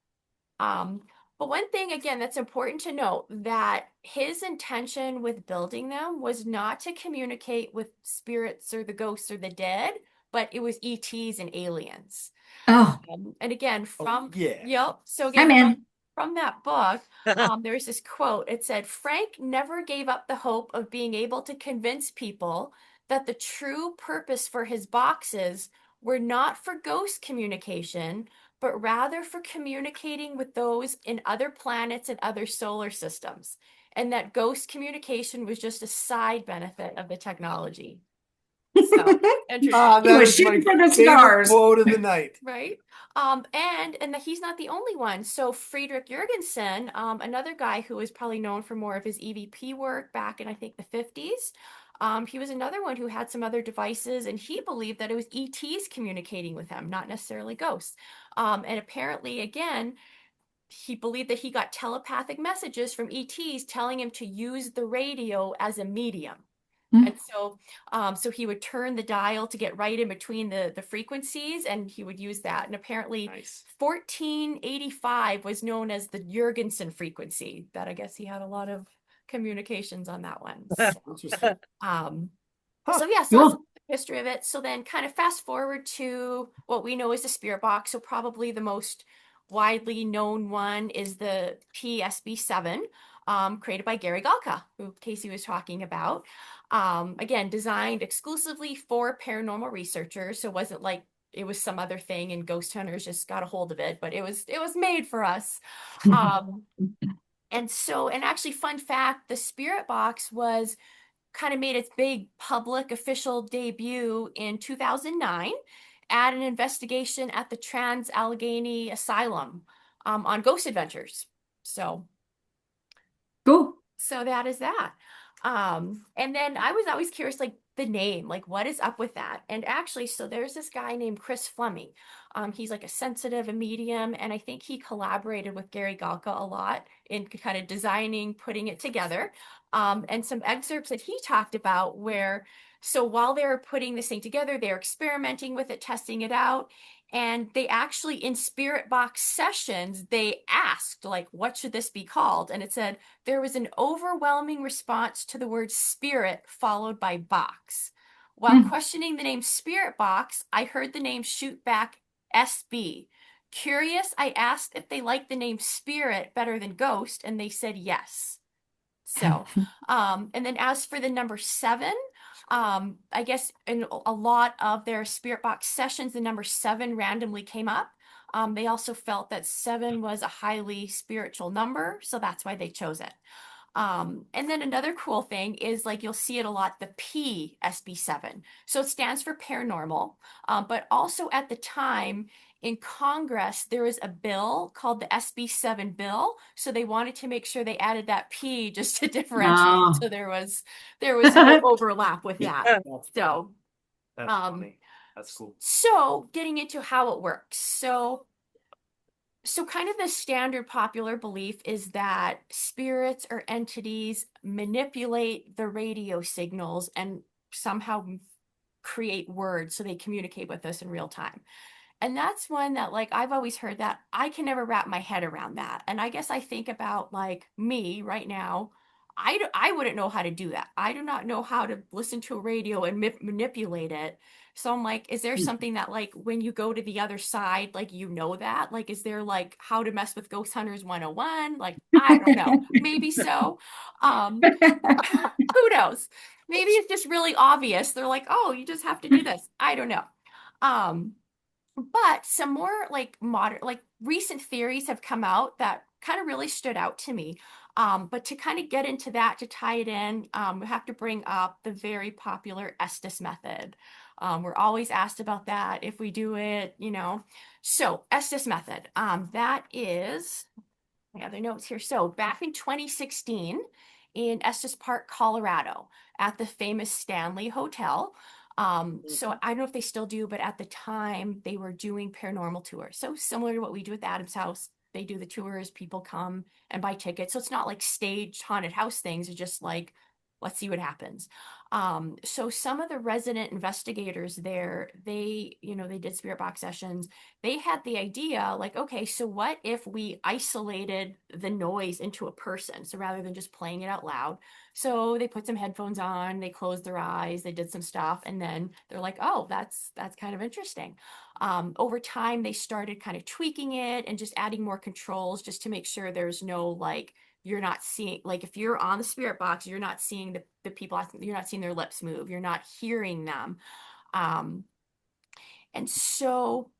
Um, but one thing again that's important to note that his intention with building them was not to communicate with spirits or the ghosts or the dead, but it was ETs and aliens. Oh, And again, Oh, yeah. yep. So I'm again, in. from that book, there's this quote. It said, Frank never gave up the hope of being able to convince people that the true purpose for his boxes were not for ghost communication, but rather for communicating with those in other planets and other solar systems, and that ghost communication was just a side benefit of the technology. So interesting. That was is my shooting for the favorite stars. quote of the night. Right. He's not the only one. So Friedrich Jurgensen, another guy who is probably known for more of his EVP work back in I think the 50s. He was another one who had some other devices, and he believed that it was ETs communicating with him, not necessarily ghosts. And apparently, again, he believed that he got telepathic messages from ETs telling him to use the radio as a medium. Hmm. And so he would turn the dial to get right in between the frequencies, and he would use that. And apparently, Nice. 1485 was known as the Jurgensen frequency. That I guess he had a lot of communications on that one. So, Interesting. um, Huh. so yeah, so that's Cool. the history of it. So then, kind of fast forward to what we know as the spirit box. So probably the most widely known one is the PSB7, created by Gary Galka, who Casey was talking about. Again, designed exclusively for paranormal researchers, so it wasn't like it was some other thing and ghost hunters just got a hold of it, but it was made for us. Um, and actually, fun fact, the spirit box was kind of made its big public official debut in 2009 at an investigation at the Trans Allegheny Asylum, on ghost adventures. So Cool. so that is that. And then I was always curious, like the name, like what is up with that? And actually, so there's this guy named Chris Fleming. He's like a sensitive, a medium, and I think he collaborated with Gary Galka a lot in kind of designing, putting it together. And some excerpts that he talked about where, so while they were putting this thing together, they're experimenting with it, testing it out. And they actually, in spirit box sessions, they asked, like, what should this be called? And it said, there was an overwhelming response to the word spirit followed by box. While Hmm. questioning the name spirit box, I heard the name shoot back SB. Curious, I asked if they liked the name spirit better than ghost, and they said yes. So, and then as for the number 7, I guess in a lot of their spirit box sessions, the number 7 randomly came up. They also felt that 7 was a highly spiritual number, so that's why they chose it. And then another cool thing is like you'll see it a lot, the PSB7. So it stands for paranormal, but also at the time in Congress, there was a bill called the SB7 bill. So they wanted to make sure they added that P just to differentiate. Oh. So there was no overlap with that. So That's um, funny. That's cool. so getting into how it works. So kind of the standard popular belief is that spirits or entities manipulate the radio signals and somehow create words so they communicate with us in real time. And that's one that, like, I've always heard that. I can never wrap my head around that. And I guess I think about, like, me right now. I wouldn't know how to do that. I do not know how to listen to a radio and manipulate it. So I'm like, is there something that, like, when you go to the other side, like, you know that? Like, is there, like, how to mess with Ghost Hunters 101? Like, I don't know. Maybe so. Who knows? Maybe it's just really obvious. They're like, oh, you just have to do this. I don't know. Um, but some more like modern, like recent theories have come out that kind of really stood out to me. But to kind of get into that, to tie it in, we have to bring up the very popular Estes method. We're always asked about that if we do it, you know. So Estes method, that is my other notes here. So back in 2016 in Estes Park, Colorado, at the famous Stanley Hotel. So I don't know if they still do, but at the time they were doing paranormal tours. So similar to what we do with Adam's house, they do the tours, people come and buy tickets. So it's not like staged haunted house things. It's just like, let's see what happens. So some of the resident investigators there, they did spirit box sessions. They had the idea like, okay, so what if we isolated the noise into a person? So rather than just playing it out loud. So they put some headphones on, they closed their eyes, they did some stuff, and then they're like, oh, that's kind of interesting. Over time, they started kind of tweaking it and just adding more controls just to make sure there's no like, you're not seeing, like if you're on the spirit box, you're not seeing the people, you're not seeing their lips move, you're not hearing them. And so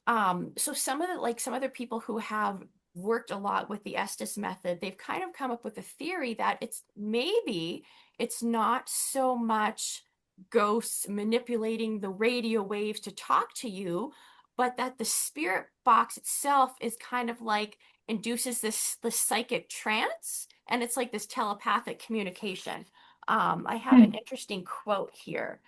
so some other people who have worked a lot with the Estes method, they've kind of come up with a theory that it's not so much ghosts manipulating the radio waves to talk to you, but that the spirit box itself is kind of like induces this psychic trance, and it's like this telepathic communication. I have an interesting quote here.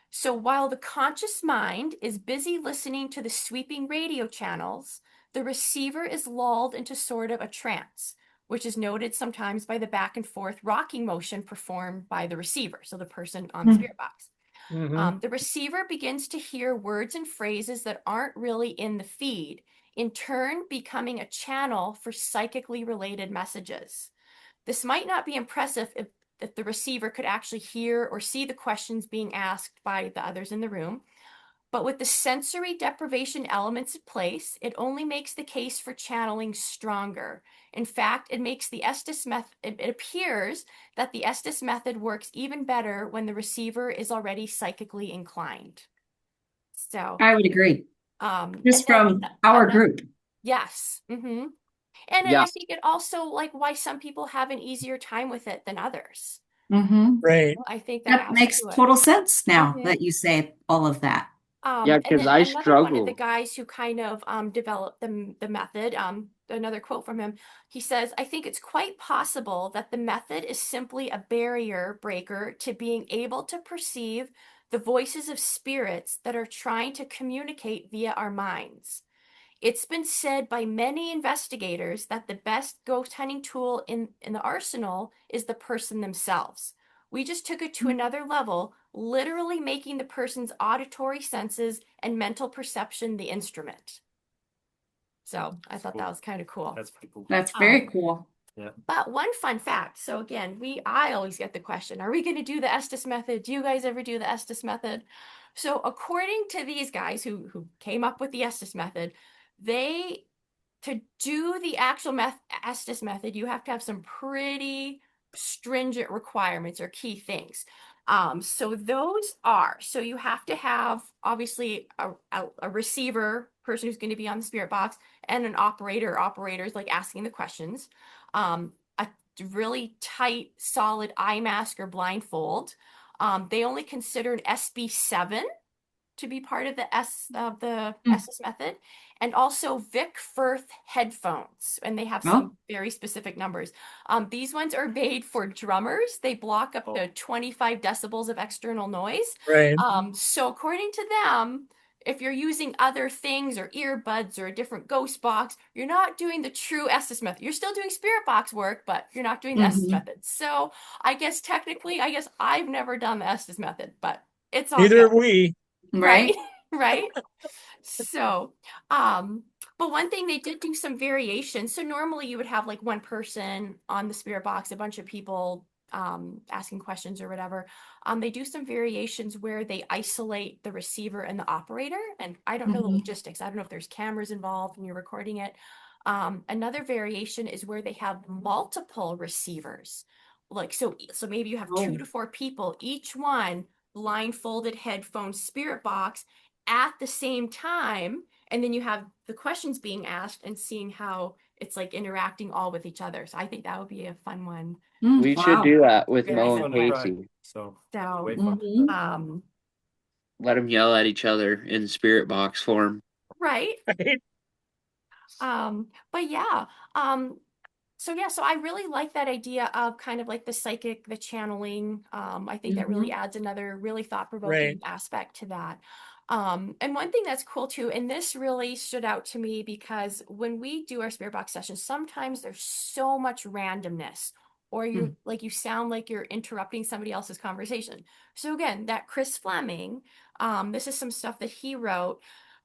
So while the conscious mind is busy listening to the sweeping radio channels, the receiver is lulled into sort of a trance, which is noted sometimes by the back and forth rocking motion performed by the receiver, so the person on the spirit box. The receiver begins to hear words and phrases that aren't really in the feed, in turn becoming a channel for psychically related messages. This might not be impressive if the receiver could actually hear or see the questions being asked by the others in the room. But with the sensory deprivation elements in place, it only makes the case for channeling stronger. In fact, it makes the Estes method, it appears that the Estes method works even better when the receiver is already psychically inclined. So I would agree. Just and from our group. Yes. And Yeah. I think it also like why some people have an easier time with it than others. Right. I think That adds makes to it. total sense now Mhm. that you say all of that. Yeah, And 'cause then I another one of the struggle. guys who kind of developed the method, another quote from him, he says, I think it's quite possible that the method is simply a barrier breaker to being able to perceive the voices of spirits that are trying to communicate via our minds. It's been said by many investigators that the best ghost hunting tool in the arsenal is the person themselves. We just took it to another level, literally making the person's auditory senses and mental perception the instrument. So I thought that was kind of cool. That's pretty cool. That's very cool. But one fun fact. So again, I always get the question, are we going to do the Estes method? Do you guys ever do the Estes method? So according to these guys who came up with the Estes method, to do the actual Estes method, you have to have some pretty stringent requirements or key things. So those are, so you have to have obviously a receiver person who's going to be on the spirit box and an operators like asking the questions. A really tight, solid eye mask or blindfold. They only consider an SB7 to be part of the Estes method, and also Vic Firth headphones, and they have some very specific numbers. These ones are made for drummers. They block up to 25 decibels of external noise. Right. So according to them, if you're using other things or earbuds or a different ghost box, you're not doing the true Estes method. You're still doing spirit box work, but you're not doing the Estes method. So I guess technically, I've never done the Estes method, but it's all Neither good. have we. Right? Right. So, but one thing they did do some variation. So normally you would have like one person on the spirit box, a bunch of people asking questions or whatever. They do some variations where they isolate the receiver and the operator. And I don't know the logistics. I don't know if there's cameras involved when you're recording it. Another variation is where they have multiple receivers. Like so maybe you have 2 to 4 people, each one blindfolded headphone spirit box at the same time, and then you have the questions being asked and seeing how it's like interacting all with each other. So I think that would be a fun one. We should do that with Very Mo fun and to Casey. So So way fun. Let them yell at each other in spirit box form. Right. Right. But yeah. So I really like that idea of kind of like the psychic, the channeling. I think that really adds another really thought-provoking aspect to that. And one thing that's cool too, and this really stood out to me because when we do our spirit box sessions, sometimes there's so much randomness, or you like you sound like you're interrupting somebody else's conversation. So again, that Chris Fleming, this is some stuff that he wrote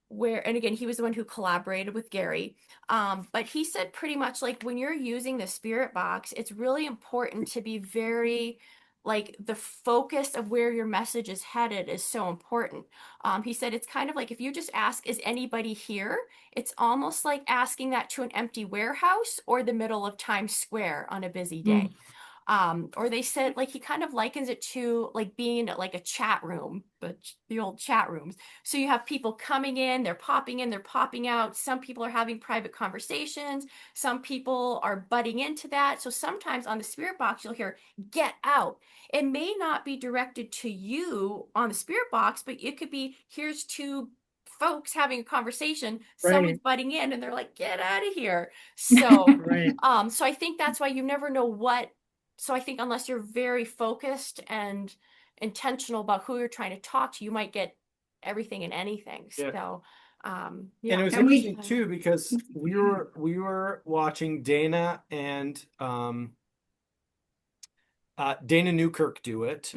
where, and again, he was the one who collaborated with Gary. But he said pretty much like when you're using the spirit box, it's really important to be very like the focus of where your message is headed is so important. He said it's kind of like if you just ask, is anybody here? It's almost like asking that to an empty warehouse or the middle of Times Square on a busy day. Or they said like he kind of likens it to like being like a chat room, but the old chat rooms. So you have people coming in, they're popping out. Some people are having private conversations. Some people are butting into that. So sometimes on the spirit box, you'll hear get out. It may not be directed to you on the spirit box, but it could be here's two folks having a conversation, someone's butting in and they're like, get out of here. So Right. so I think that's why you never know what. So I think unless you're very focused and intentional about who you're trying to talk to, you might get everything and anything. Yeah. So, And yeah. it was interesting too because we were watching Dana and Dana Newkirk do it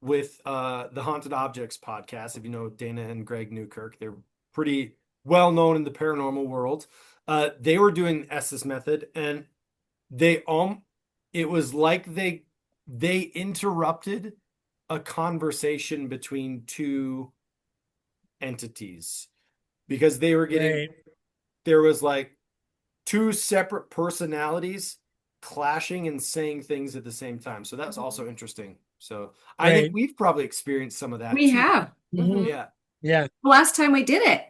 with the Haunted Objects podcast. If you know Dana and Greg Newkirk, they're pretty well known in the paranormal world. They were doing Estes method, and it was like they interrupted a conversation between two entities because they were getting there was like two separate personalities clashing and saying things at the same time. So that's also interesting. So I think we've probably experienced some of that We too. have. Yeah. Yeah. Last time we did it,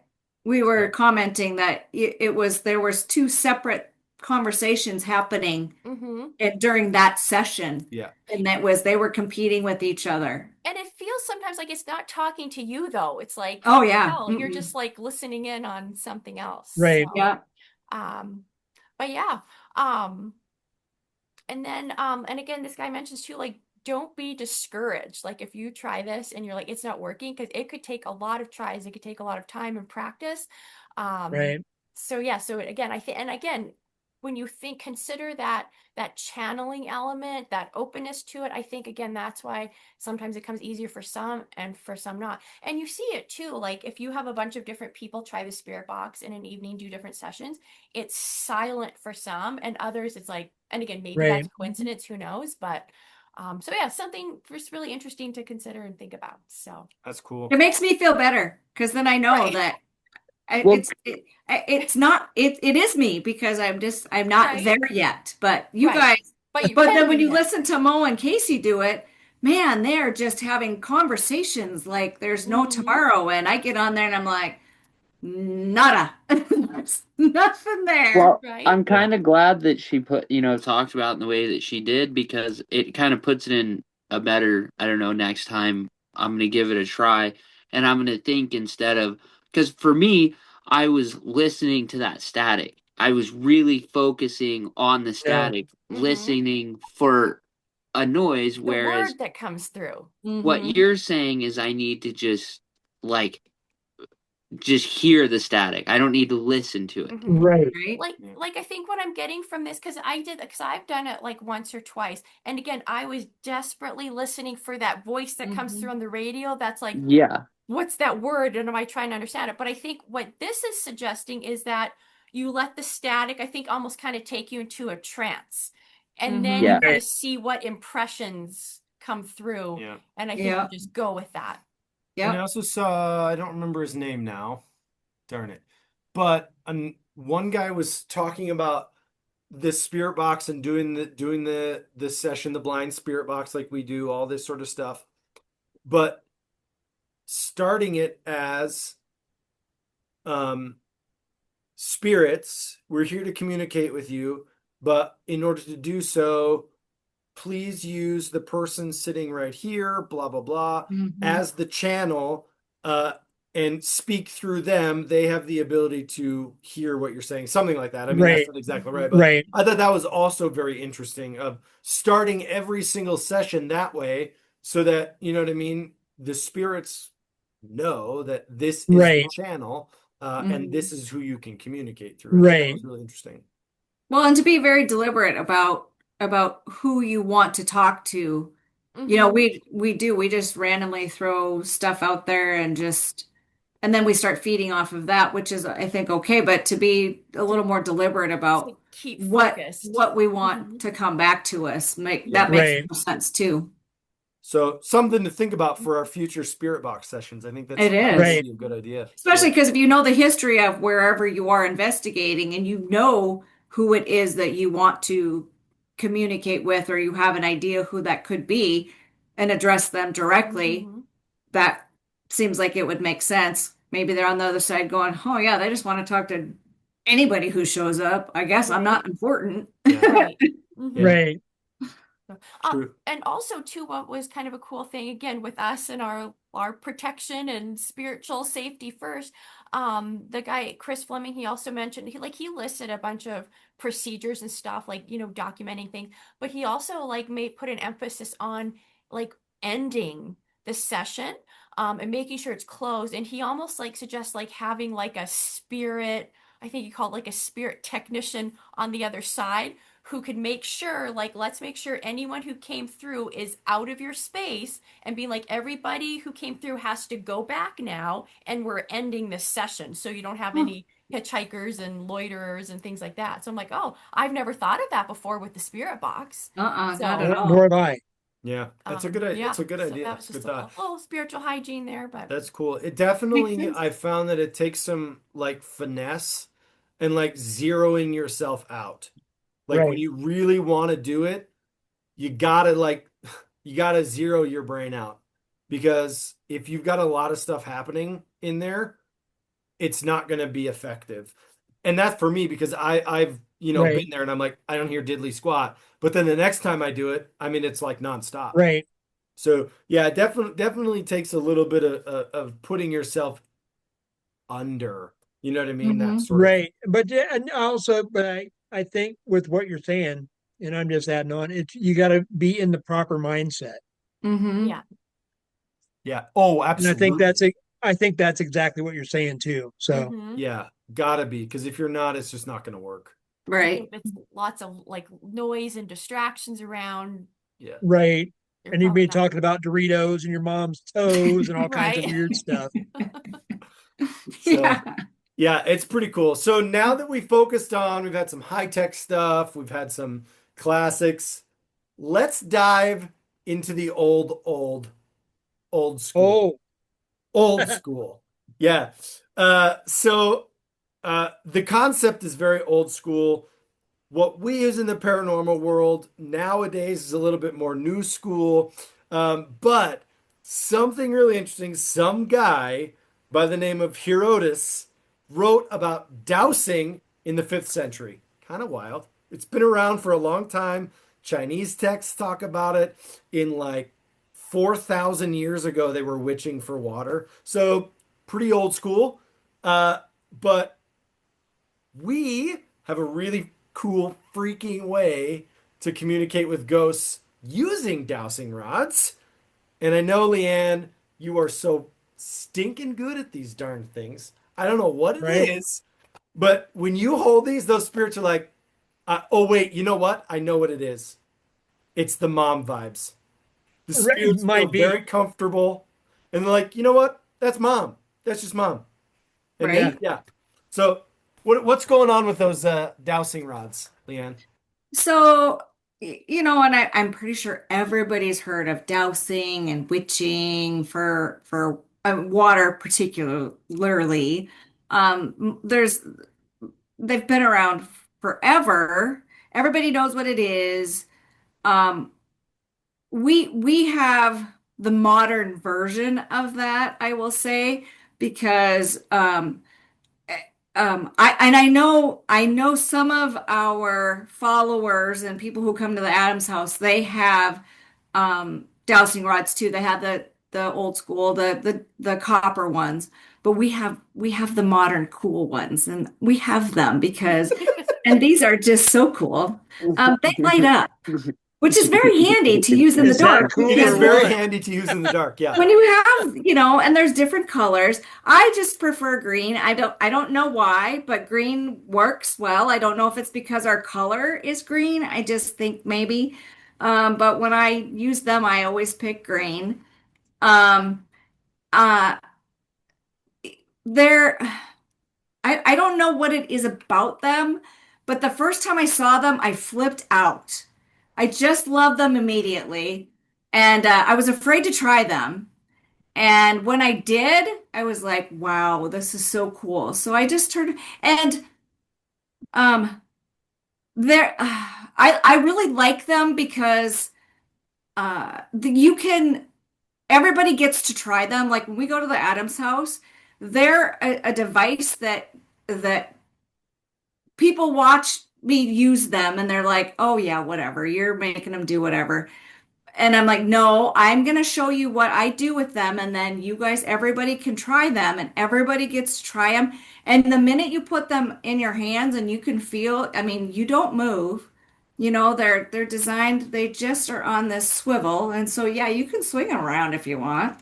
we were commenting that there was two separate conversations happening during that session. Yeah. And they were competing with each other. And it feels sometimes like it's not talking to you though. It's like, oh yeah, hell, you're just like listening in on something else. Right. So, yeah. But yeah. And then, and again, this guy mentions too, like, don't be discouraged. Like if you try this and you're like, it's not working, because it could take a lot of tries. It could take a lot of time and practice. So yeah, so again, I think, and again, when you consider that channeling element, that openness to it, I think again, that's why sometimes it comes easier for some and for some not. And you see it too, like if you have a bunch of different people try the spirit box in an evening, do different sessions, it's silent for some, and others it's like, and again, maybe that's coincidence, who knows, but so yeah, something just really interesting to consider and think about. So that's cool. It makes me feel better because then I know that it's not it is me because I'm not there yet. But you guys, but then when you listen to Mo and Casey do it, man, they're just having conversations like there's no tomorrow. And I get on there and I'm like, nada. There's nothing there. Well, I'm kind of glad that she talked about it in the way that she did, because it kind of puts it in a better, I don't know, next time I'm going to give it a try. And I'm going to think instead of, because for me, I was listening to that static. I was really focusing on the static, listening for a noise, whereas word that comes through. What you're saying is I need to just hear the static. I don't need to listen to it. Right. Like I think what I'm getting from this, because I've done it like once or twice, and again, I was desperately listening for that voice that comes through on the radio. That's like, what's that word? And am I trying to understand it? But I think what this is suggesting is that you let the static, I think, almost kind of take you into a trance, and then you kind of see what impressions come through. And I think you just go with that. And I also saw, I don't remember his name now, darn it, but one guy was talking about the spirit box and doing the session, the blind spirit box, like we do, all this sort of stuff, but starting it as spirits, we're here to communicate with you, but in order to do so, please use the person sitting right here, blah, blah, blah, as the channel, and speak through them. They have the ability to hear what you're saying, something like that. I mean, that's not exactly right, but I thought that was also very interesting, of starting every single session that way, so that, you know what I mean, the spirits know that this is the Right. channel, and this is who you can communicate through. I thought that Right. was really interesting. Well, and to be very deliberate about who you want to talk to. You know, we just randomly throw stuff out there and then we start feeding off of that, which is I think okay, but to be a little more deliberate about keep what focused. we want to come back to us, that makes Right. more sense too. So something to think about for our future spirit box sessions. I think It is. Right. a good idea. Especially because if you know the history of wherever you are investigating and you know who it is that you want to communicate with, or you have an idea who that could be and address them directly, that seems like it would make sense. Maybe they're on the other side going, oh yeah, they just want to talk to anybody who shows up. I guess I'm not important. Yeah. Right. Right. True. And also too, what was kind of a cool thing again with us and our protection and spiritual safety first, the guy Chris Fleming, he also mentioned he listed a bunch of procedures and stuff, like, you know, documenting things, but he also like put an emphasis on like ending the session and making sure it's closed. And he almost like suggests like having like a spirit, I think he called like a spirit technician on the other side, who could make sure, like, let's make sure anyone who came through is out of your space, and being like, everybody who came through has to go back now, and we're ending this session, so you don't have any hitchhikers and loiterers and things like that. So I'm like, oh, I've never thought of that before with the spirit box. Not at all. Nor have I. Yeah, that's a good idea. Yeah, It's a good so idea. that was just Good a thought. little spiritual hygiene there, but That's cool. It definitely, sense. I found that it takes some like finesse and like zeroing yourself out. Like when Right. you really want to do it, you gotta zero your brain out, because if you've got a lot of stuff happening in there, it's not going to be effective. And that's for me, because I've Right. been there and I'm like, I don't hear diddly squat, but then the next time I do it, I mean, it's like nonstop. Right. So yeah, it definitely takes a little bit of putting yourself under, you know what I mean? That sort of Right. But and also, but I think with what you're saying, and I'm just adding on, you got to be in the proper mindset. yeah. Yeah. Oh, And absolutely. I think that's exactly what you're saying too. So Yeah, gotta be, because if you're not, it's just not gonna work. Right. It's lots of like noise and distractions around. Yeah. right. You're And you'd probably be not talking about Doritos and your mom's toes and all kinds of right. weird stuff. So Yeah. yeah, it's pretty cool. So now that we focused on, we've had some high-tech stuff, we've had some classics. Let's dive into the old school. Oh, Old school. Yeah. The concept is very old school. What we use in the paranormal world nowadays is a little bit more new school. But something really interesting, some guy by the name of Herodotus wrote about dowsing in the 5th century. Kind of wild. It's been around for a long time. Chinese texts talk about it. In like 4,000 years ago, they were witching for water. So pretty old school. But we have a really cool freaking way to communicate with ghosts using dowsing rods. And I know, LeAnn, you are so stinking good at these darn things. I don't know what it right. is, but when you hold these, those spirits are like, oh, wait, you know what? I know what it is. It's the mom vibes. The It spirits feel might be. very comfortable. And they're like, you know what? That's mom. That's just mom. And Right. yeah. So what's going on with those dowsing rods, LeAnn? So, and I'm pretty sure everybody's heard of dowsing and witching for water, particularly. They've been around forever. Everybody knows what it is. Um, we have the modern version of that, I will say, because I know some of our followers and people who come to the Adams house, they have dowsing rods too. They have the old school, the copper ones, but we have the modern cool ones, and we have them because and these are just so cool. They light up. which is very handy to use in the Is that dark. cool It is or very what? handy to use in the dark. Yeah. When you have, and there's different colors. I just prefer green. I don't know why, but green works well. I don't know if it's because our color is green. I just think maybe. But when I use them, I always pick green. Um, uh, they're I don't know what it is about them, but the first time I saw them, I flipped out. I just loved them immediately, and I was afraid to try them. And when I did, I was like, wow, this is so cool. So I just turned and um there I really like them because you can everybody gets to try them. Like when we go to the Adams house, they're a device that people watch me use them and they're like, oh yeah, whatever. You're making them do whatever. And I'm like, no, I'm going to show you what I do with them. And then you guys, everybody can try them and everybody gets to try them. And the minute you put them in your hands and you can feel, I mean, you don't move. They're designed, they just are on this swivel. And so, yeah, you can swing them around if you want.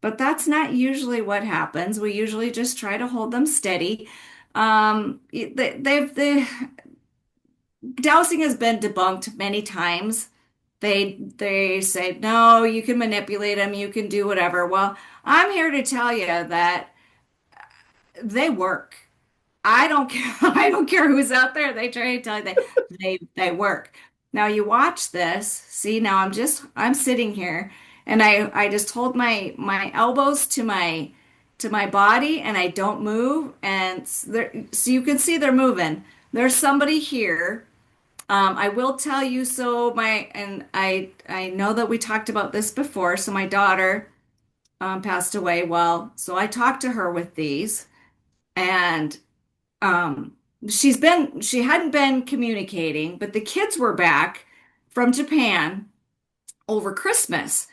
But that's not usually what happens. We usually just try to hold them steady. The dowsing has been debunked many times. They say, no, you can manipulate them, you can do whatever. Well, I'm here to tell you that they work. I don't care. I don't care who's out there. They try to tell you they work. Now you watch this. See, now I'm sitting here and I just hold my elbows to my body and I don't move and so you can see they're moving. There's somebody here. I will tell you, so I know that we talked about this before. So my daughter passed away. Well, so I talked to her with these, and um, she hadn't been communicating, but the kids were back from Japan over Christmas.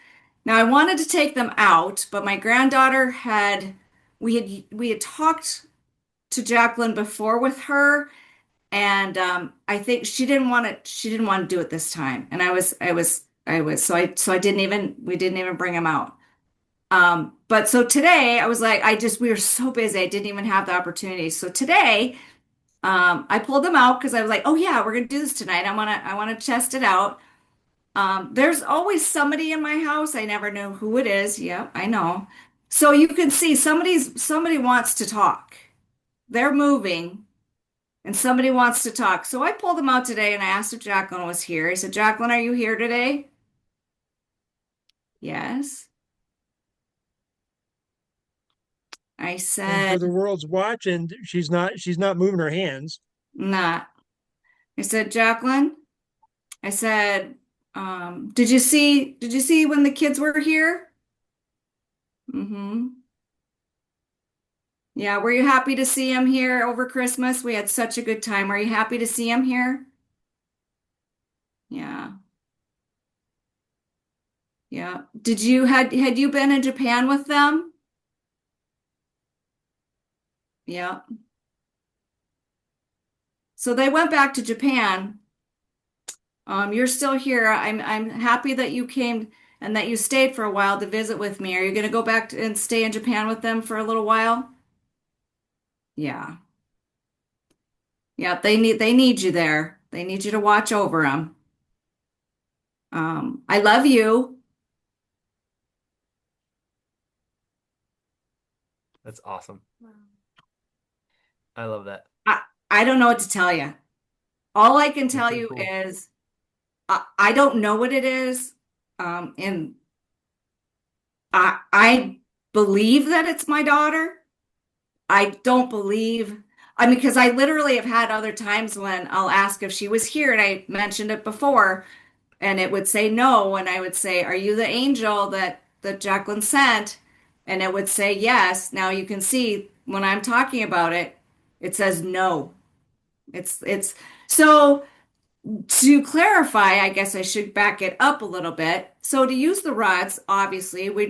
Now I wanted to take them out, but my granddaughter we had talked to Jacqueline before with her. And I think she didn't want to do it this time. And so I didn't even we didn't even bring him out. But so today I was like, we were so busy, I didn't even have the opportunity. So today, I pulled them out because I was like, oh yeah, we're gonna do this tonight. I wanna test it out. There's always somebody in my house. I never know who it is. Yeah, I know. So you can see somebody wants to talk. They're moving. And somebody wants to talk. So I pulled them out today and I asked if Jacqueline was here. I said, Jacqueline, are you here today? Yes. I And for said, the world's watching, she's not moving her hands. not. I said, Jacqueline, I said, did you see when the kids were here? Mm-hmm. Yeah, were you happy to see him here over Christmas? We had such a good time. Were you happy to see him here? Yeah. Yeah. Had you been in Japan with them? Yeah. So they went back to Japan. You're still here. I'm happy that you came and that you stayed for a while to visit with me. Are you going to go back and stay in Japan with them for a little while? Yeah. Yeah, they need you there. They need you to watch over them. I love you. That's awesome. I love that. I don't know what to tell you. All I can tell pretty you cool. is I don't know what it is. And I believe that it's my daughter. I don't believe, I mean, because I literally have had other times when I'll ask if she was here, and I mentioned it before, and it would say no, and I would say, "Are you the angel that Jacqueline sent?" And it would say yes. Now you can see when I'm talking about it, it says no. It's so to clarify, I guess I should back it up a little bit. So to use the rods, obviously, we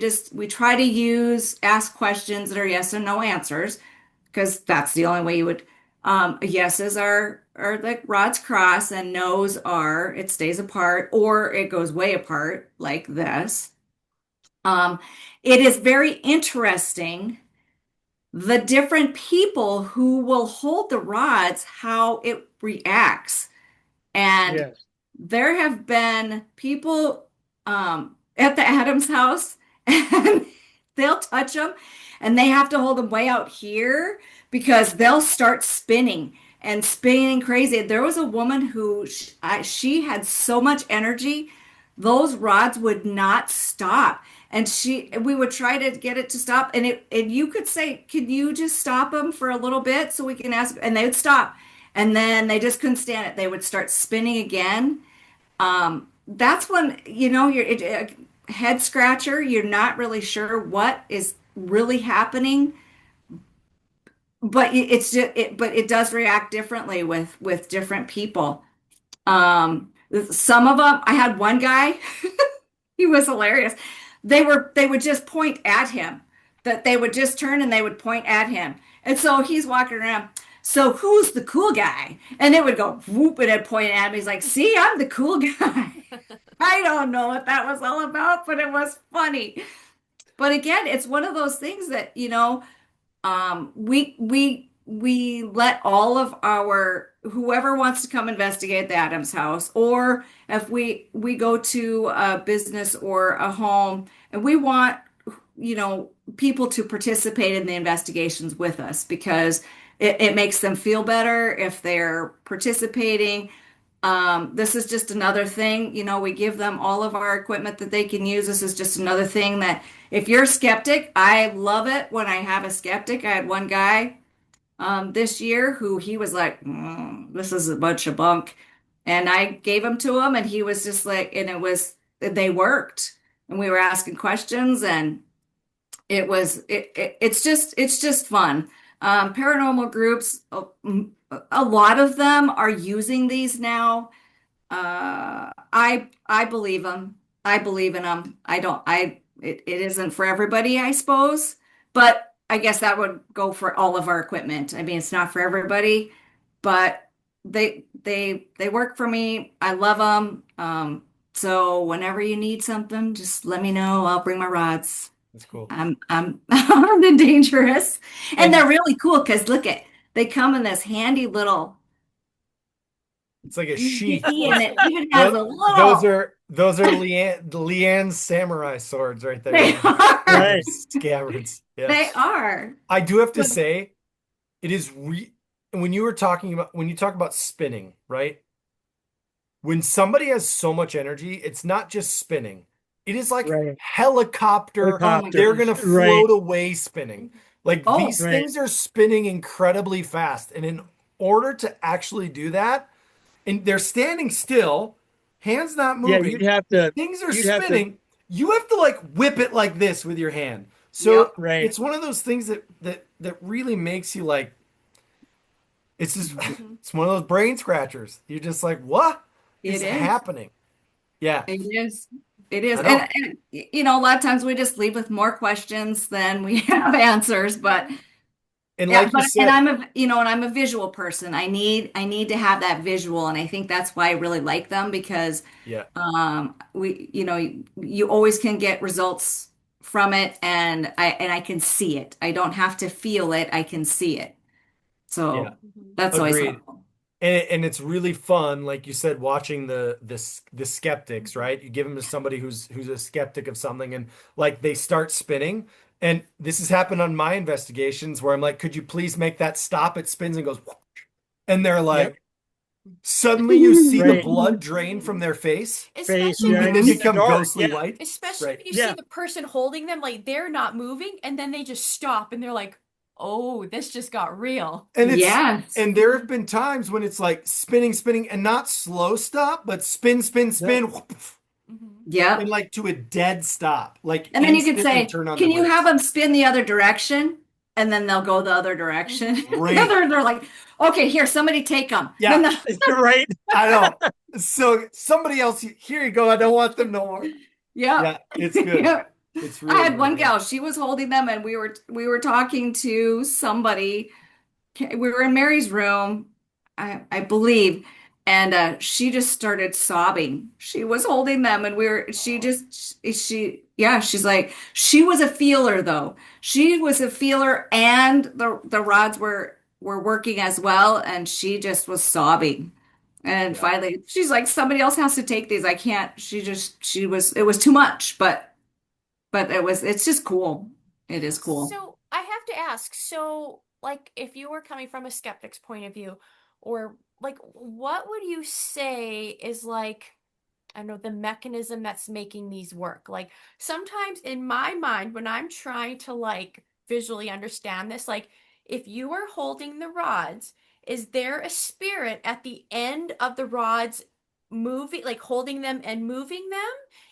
try to ask questions that are yes and no answers, because that's the only way you would. Yeses are the rods cross and nose are, it stays apart or it goes way apart like this. It is very interesting the different people who will hold the rods, how it reacts. And Yes. there have been people at the Adams house and they'll touch them and they have to hold them way out here because they'll start spinning and spinning crazy. There was a woman who she had so much energy, those rods would not stop. And we would try to get it to stop, and you could say, "Can you just stop them for a little bit so we can ask?" And they would stop, and then they just couldn't stand it. They would start spinning again. That's when you're a head scratcher. You're not really sure what is really happening, but but it does react differently with different people. Some of them, I had one guy, he was hilarious. They would just point at him. That they would just turn and they would point at him. And so he's walking around. So who's the cool guy? And it would go whoop and it'd point at him. He's like, see, I'm the cool guy. I don't know what that was all about, but it was funny. But again, it's one of those things that, we let all of our whoever wants to come investigate the Adams house, or if we go to a business or a home and we want people to participate in the investigations with us because it makes them feel better if they're participating. This is just another thing, we give them all of our equipment that they can use. This is just another thing that if you're a skeptic, I love it when I have a skeptic. I had one guy this year who he was like, this is a bunch of bunk. And I gave them to him and he was just like, and they worked and we were asking questions and it's just fun. Paranormal groups, a lot of them are using these now. I believe them. I believe in them. It isn't for everybody, I suppose, but I guess that would go for all of our equipment. I mean, it's not for everybody, but they work for me. I love them. So whenever you need something, just let me know. I'll bring my rods. That's cool. I'm armed and dangerous, and they're really cool because they come in this handy little. It's like a sheath. And it even has a little. Those are LeAnn's samurai swords right there. They are. Right. Scabbards. Yes. They are. I do have to say, it is when you talk about spinning, right? When somebody has so much energy, it's not just spinning. It is like helicopter. They're gonna float away spinning. Like these things are spinning incredibly fast, and in order to actually do that, and they're standing still, hands not moving. Yeah, you'd have to. Things are spinning. You have to like whip it like this with your hand. So it's one of those things that really makes you like. It's just it's one of those brain scratchers. You're just like, what is happening? Yeah, it is. It is. And a lot of times we just leave with more questions than we have answers, but and like you said, and I'm a visual person. I need to have that visual, and I think that's why I really like them because you always can get results from it, and I can see it. I don't have to feel it. I can see it. So that's always helpful. And it's really fun, like you said, watching the skeptics, right? You give them to somebody who's a skeptic of something, and like they start spinning. And this has happened on my investigations where I'm like, "Could you please make that stop?" It spins and goes, and they're like, suddenly you see the blood drain from their face, especially and then become ghostly white. Especially if you see the person holding them, like they're not moving, and then they just stop, and they're like, oh, this just got real. And and there have been times when it's like spinning, and not slow stop, but spin. Yeah. And like to a dead stop. Like, and then you could say, can you have them spin the other direction? And then they'll go the other direction. Right. They're like, okay, here, somebody take them. Yeah. Right. I know. So somebody else, here you go. I don't want them no more. Yeah. It's good. Yeah. It's really I had one gal, she was holding them and we were talking to somebody. We were in Mary's room. I believe. And she just started sobbing. She was holding them, and she's like, she was a feeler though. She was a feeler, and the rods were working as well, and she just was sobbing. And Yeah. finally, she's like, somebody else has to take these. I can't. It was too much, but it's just cool. It is cool. So I have to ask, so like if you were coming from a skeptic's point of view, or like what would you say is like, I don't know, the mechanism that's making these work? Like sometimes in my mind, when I'm trying to like visually understand this, like if you are holding the rods, is there a spirit at the end of the rods moving, like holding them and moving them?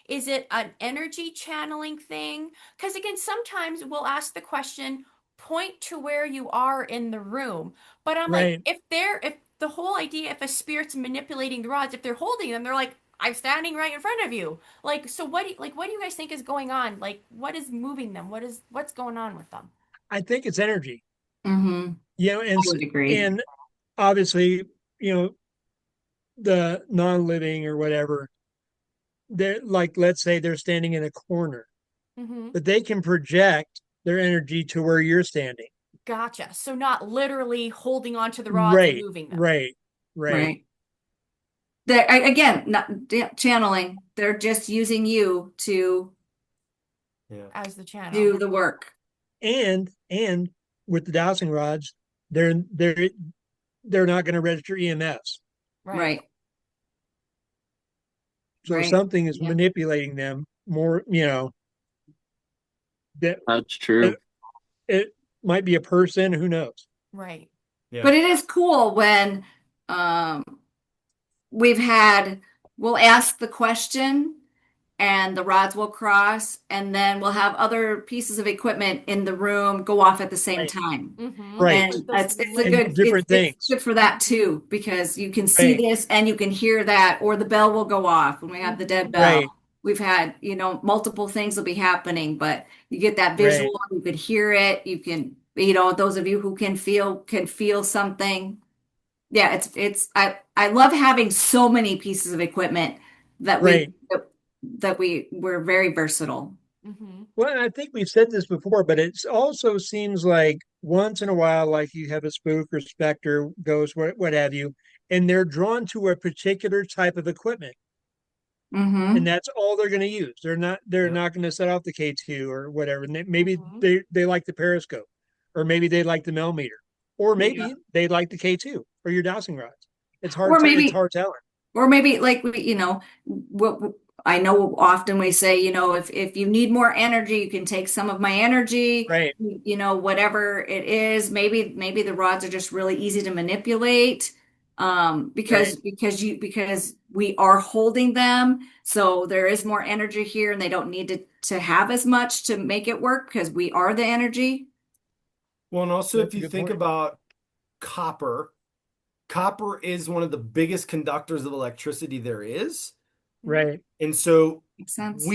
Is it an energy channeling thing? Because again, sometimes we'll ask the question, point to where you are in the room. But I'm like, Right. if the whole idea, if a spirit's manipulating the rods, if they're holding them, they're like, I'm standing right in front of you. Like, so what do you guys think is going on? Like, what is moving them? What's going on with them? I think it's energy. Mm-hmm. You know, I would agree. and obviously, you know, the non-living or whatever, they're like, let's say they're standing in a corner, Mm-hmm. but they can project their energy to where you're standing. Gotcha. So not literally holding onto the rods and Right, moving them. right, right, Right. Again, not channeling. They're just using you to Yeah. As the channel. do the work. and with the dowsing rods, they're not going to register EMFs. Right. So Right. something is Yeah. manipulating them more. You know, that That's true. it might be a person. Who knows? Right. Yeah. But it is cool when um, we'll ask the question and the rods will cross, and then we'll have other pieces of equipment in the room go off at the same Right. time. Mm-hmm. Right. And Like those it's a And good different it's things. good for that too, because you can see Right. this and you can hear that, or the bell will go off when we have the dead bell. Right. We've had, multiple things will be happening, but you get that Right. visual, you could hear it, you can, those of you who can feel something. Yeah, I love having so many pieces of equipment that Right. we're very versatile. Mm-hmm. Well, I think we've said this before, but it also seems like once in a while, like you have a spook or specter, ghost, what have you, and they're drawn to a particular type of equipment, Mm-hmm. and that's all they're going to use. They're Yep. not going to set off the K2 or whatever. And maybe Mhm. they like the periscope, or maybe they like the Mel-Meter, or maybe they like the K2 or your dowsing rods. It's hard. Or It's maybe hard telling. Or maybe like what I know often we say, if you need more energy, you can take some of my energy, Right. whatever it is. Maybe the rods are just really easy to manipulate, because we are holding them. So there is more energy here, and they don't need to have as much to make it work because we are the energy. Well, and also That's if a you good think point. about copper, copper is one of the biggest conductors of electricity there is. Right. And so Makes sense.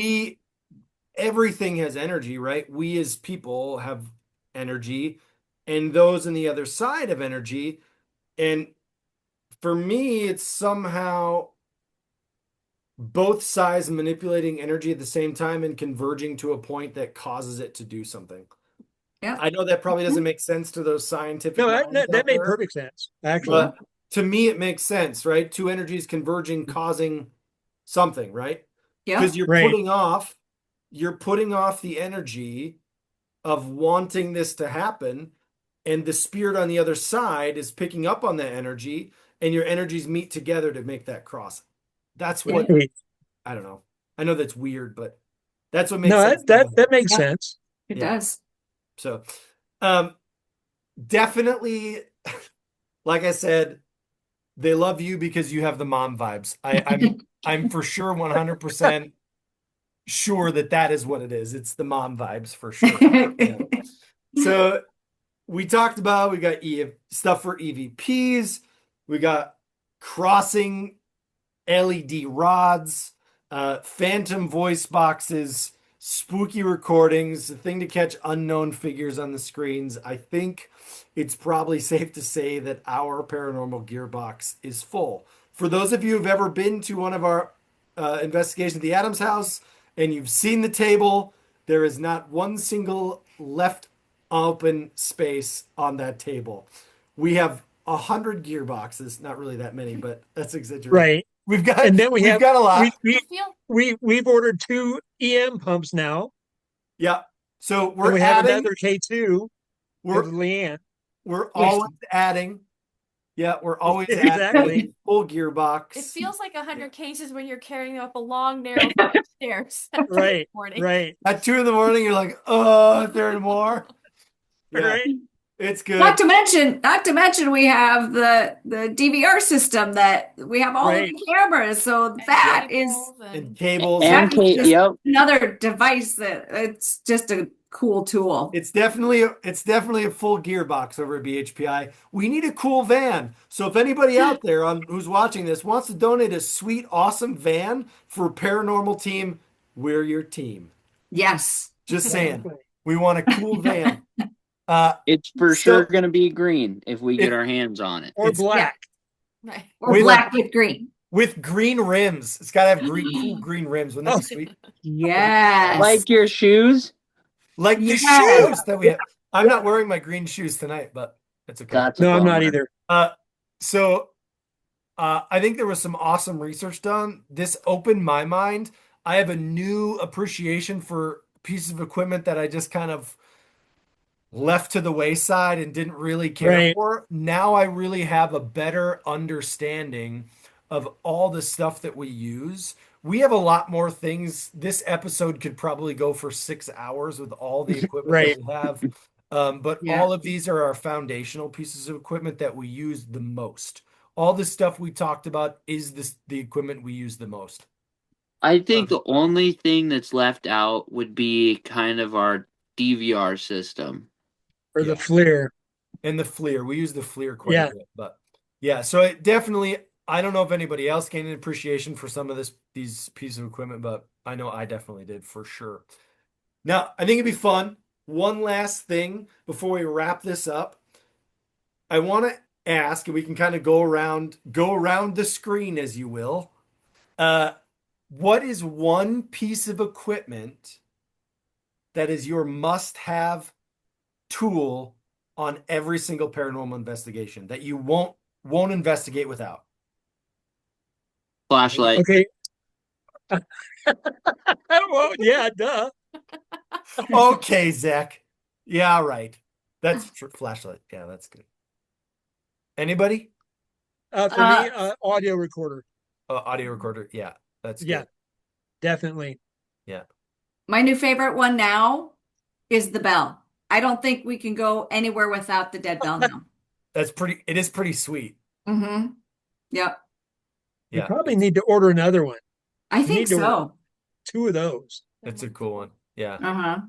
everything has energy, right? We as people have energy, and those on the other side have energy. And for me, it's somehow both sides manipulating energy at the same time and converging to a point that causes it to do something. Yeah. I know that probably doesn't make sense to those scientific No, minds that out made there, perfect sense, actually. but to me, it makes sense, right? Two energies converging, causing something, right? Yeah. Because you're Right. putting off the energy of wanting this to happen, and the spirit on the other side is picking up on that energy, and your energies meet together to make that cross. That's what Right. I don't know. I know that's weird, but that's what makes No, sense. that makes Yeah. sense. It Yeah. does. So, definitely, like I said, they love you because you have the mom vibes. I'm for sure 100% sure that is what it is. It's the mom vibes for sure. Yeah. So we got stuff for EVPs. We got crossing LED rods, phantom voice boxes, spooky recordings, the thing to catch unknown figures on the screens, I think it's probably safe to say that our paranormal gearbox is full. For those of you who've ever been to one of our investigations at the Adams house and you've seen the table, there is not one single left open space on that table. We have 100 gearboxes, not really that many, but that's exaggerated. Right. We've got And then we've got a lot. We've ordered 2 EM pumps now. Yeah. So And we're we have adding. another K2 with LeAnn. We're always adding. Yeah, we're always Exactly. adding full gearbox. It feels like 100 cases when you're carrying them up a long, narrow flight of stairs. Right. Morning. Right. At 2 a.m, you're like, oh, is there more? Yeah, Right. it's good. Not to mention, we have the DVR system that we have all of the cameras. So that is and cables. And yep. another device that it's just a cool tool. It's definitely a full gearbox over at BHPI. We need a cool van. So if anybody out there who's watching this wants to donate a sweet, awesome van for paranormal team, we're your team. Yes. Just saying. We want a cool van. It's for sure going to be green if we get our hands on it. Or black. Yeah. Or black with green. With green rims. It's got to have cool green rims. Wouldn't that be sweet? Yes. Like your shoes? Like the shoes that we have. I'm not wearing my green shoes tonight, but it's okay. No, I'm not either. So I think there was some awesome research done. This opened my mind. I have a new appreciation for pieces of equipment that I just kind of left to the wayside and didn't really care for. Now I really have a better understanding of all the stuff that we use. We have a lot more things. This episode could probably go for 6 hours with all the equipment that we have. But all of these are our foundational pieces of equipment that we use the most. All the stuff we talked about is the equipment we use the most. I think the only thing that's left out would be kind of our DVR system. Or the FLIR. And the FLIR. We use the FLIR quite a bit. But yeah, so it definitely, I don't know if anybody else gained an appreciation for some of these pieces of equipment, but I know I definitely did for sure. Now, I think it'd be fun. One last thing before we wrap this up. I want to ask, and we can kind of go around the screen, as you will. What is one piece of equipment that is your must-have tool on every single paranormal investigation that you won't investigate without? Flashlight. Okay. Well, yeah, duh. Okay, Zech. Yeah, right. That's flashlight. Yeah, that's good. Anybody? For me, audio recorder. Audio recorder. Yeah, that's good. Yeah, definitely. Yeah. My new favorite one now is the bell. I don't think we can go anywhere without the dead bell now. It is pretty sweet. Mm-hmm. Yep. You probably need to order another one. I think so. 2 of those. It's a cool one. Yeah. Uh-huh.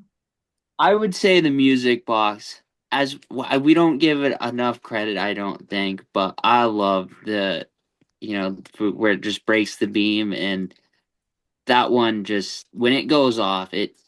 I would say the music box. As we don't give it enough credit, I don't think, but I love the, where it just breaks the beam, and that one just, when it goes off, it's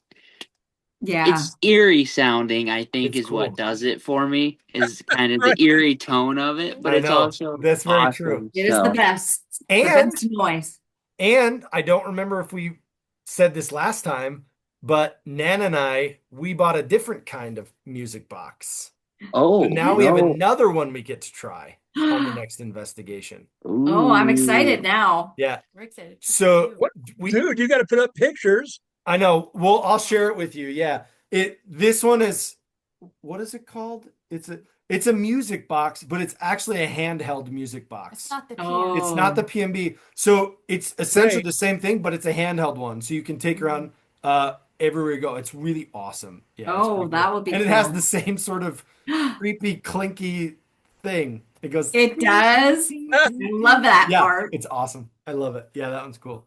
eerie sounding, I think, is cool. What does it for me, is kind of the eerie tone of it, but it's also that's very true. It is the best. And the best noise. And I don't remember if we said this last time, but Nan and we bought a different kind of music box. Oh, so now we have another one we get to try on the next investigation. Ooh. Oh, I'm excited now. Yeah. We're excited. So, dude, you got to put up pictures. I know. Well, I'll share it with you. Yeah. This one is, what is it called? It's a music box, but it's actually a handheld music box. It's not the PMB. It's not the PMB. So it's essentially the same thing, but it's a handheld one. So you can take around everywhere you go. It's really awesome. Yeah. Oh, that would be cool. And cool. it has the same sort of creepy, clinky thing. It goes. It does. I love that part. It's awesome. I love it. Yeah, that one's cool.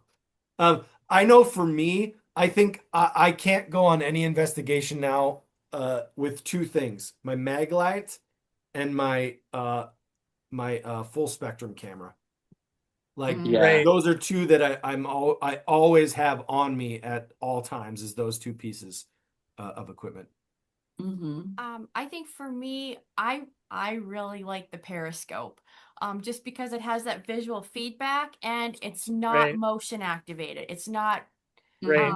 I know for me, I think I can't go on any investigation now with 2 things: my mag light and my full spectrum camera. Like Yeah. Right. those are two that I always have on me at all times, is those two pieces of equipment. I think for me, I really like the periscope. Just because it has that visual feedback and it's not Right. motion activated. It's not Right.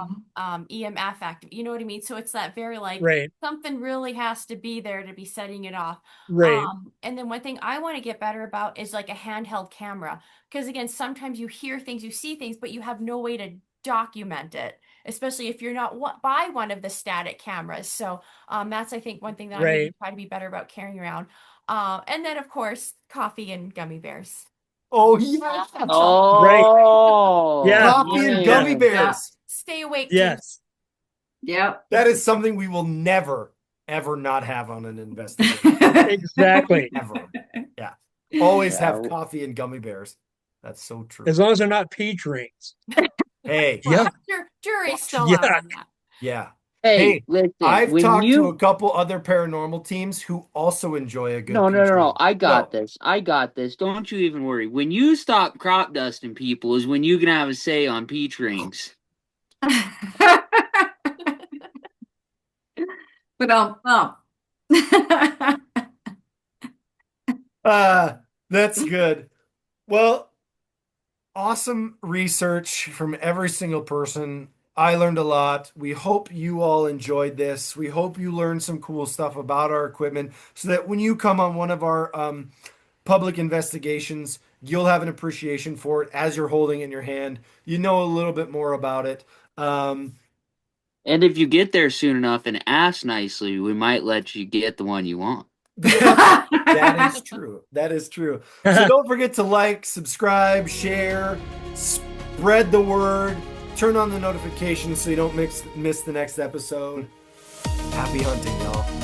EMF active. You know what I mean? So it's that very like Right. something really has to be there to be setting it off. Right. And then one thing I want to get better about is like a handheld camera. Because again, sometimes you hear things, you see things, but you have no way to document it, especially if you're not by one of the static cameras. So that's, I think, one thing that I'm going Right. to try to be better about carrying around. And then, of course, coffee and gummy bears. Oh yeah. Oh, Yeah. Coffee and man. gummy bears. Stay awake, team. Yes. Yep. That is something we will never, ever not have on an investigation. Exactly. Ever. Yeah. Always Yeah. have coffee and gummy bears. That's so true. As long as they're not peach rings. Hey. Yeah. Jury's still Yeah. out on that. Yeah. Hey, listen. I've when talked you to a couple other paranormal teams who also enjoy a good no, peach ring. I got No. this. I got this. Don't you even worry. When you stop crop dusting people is when you can have a say on peach rings. But That's good. Well, awesome research from every single person. I learned a lot. We hope you all enjoyed this. We hope you learned some cool stuff about our equipment so that when you come on one of our public investigations, you'll have an appreciation for it as you're holding it in your hand. You know a little bit more about it. And if you get there soon enough and ask nicely, we might let you get the one you want. That is true. That is true. So don't forget to like, subscribe, share, spread the word, turn on the notifications so you don't miss the next episode. Happy hunting, y'all.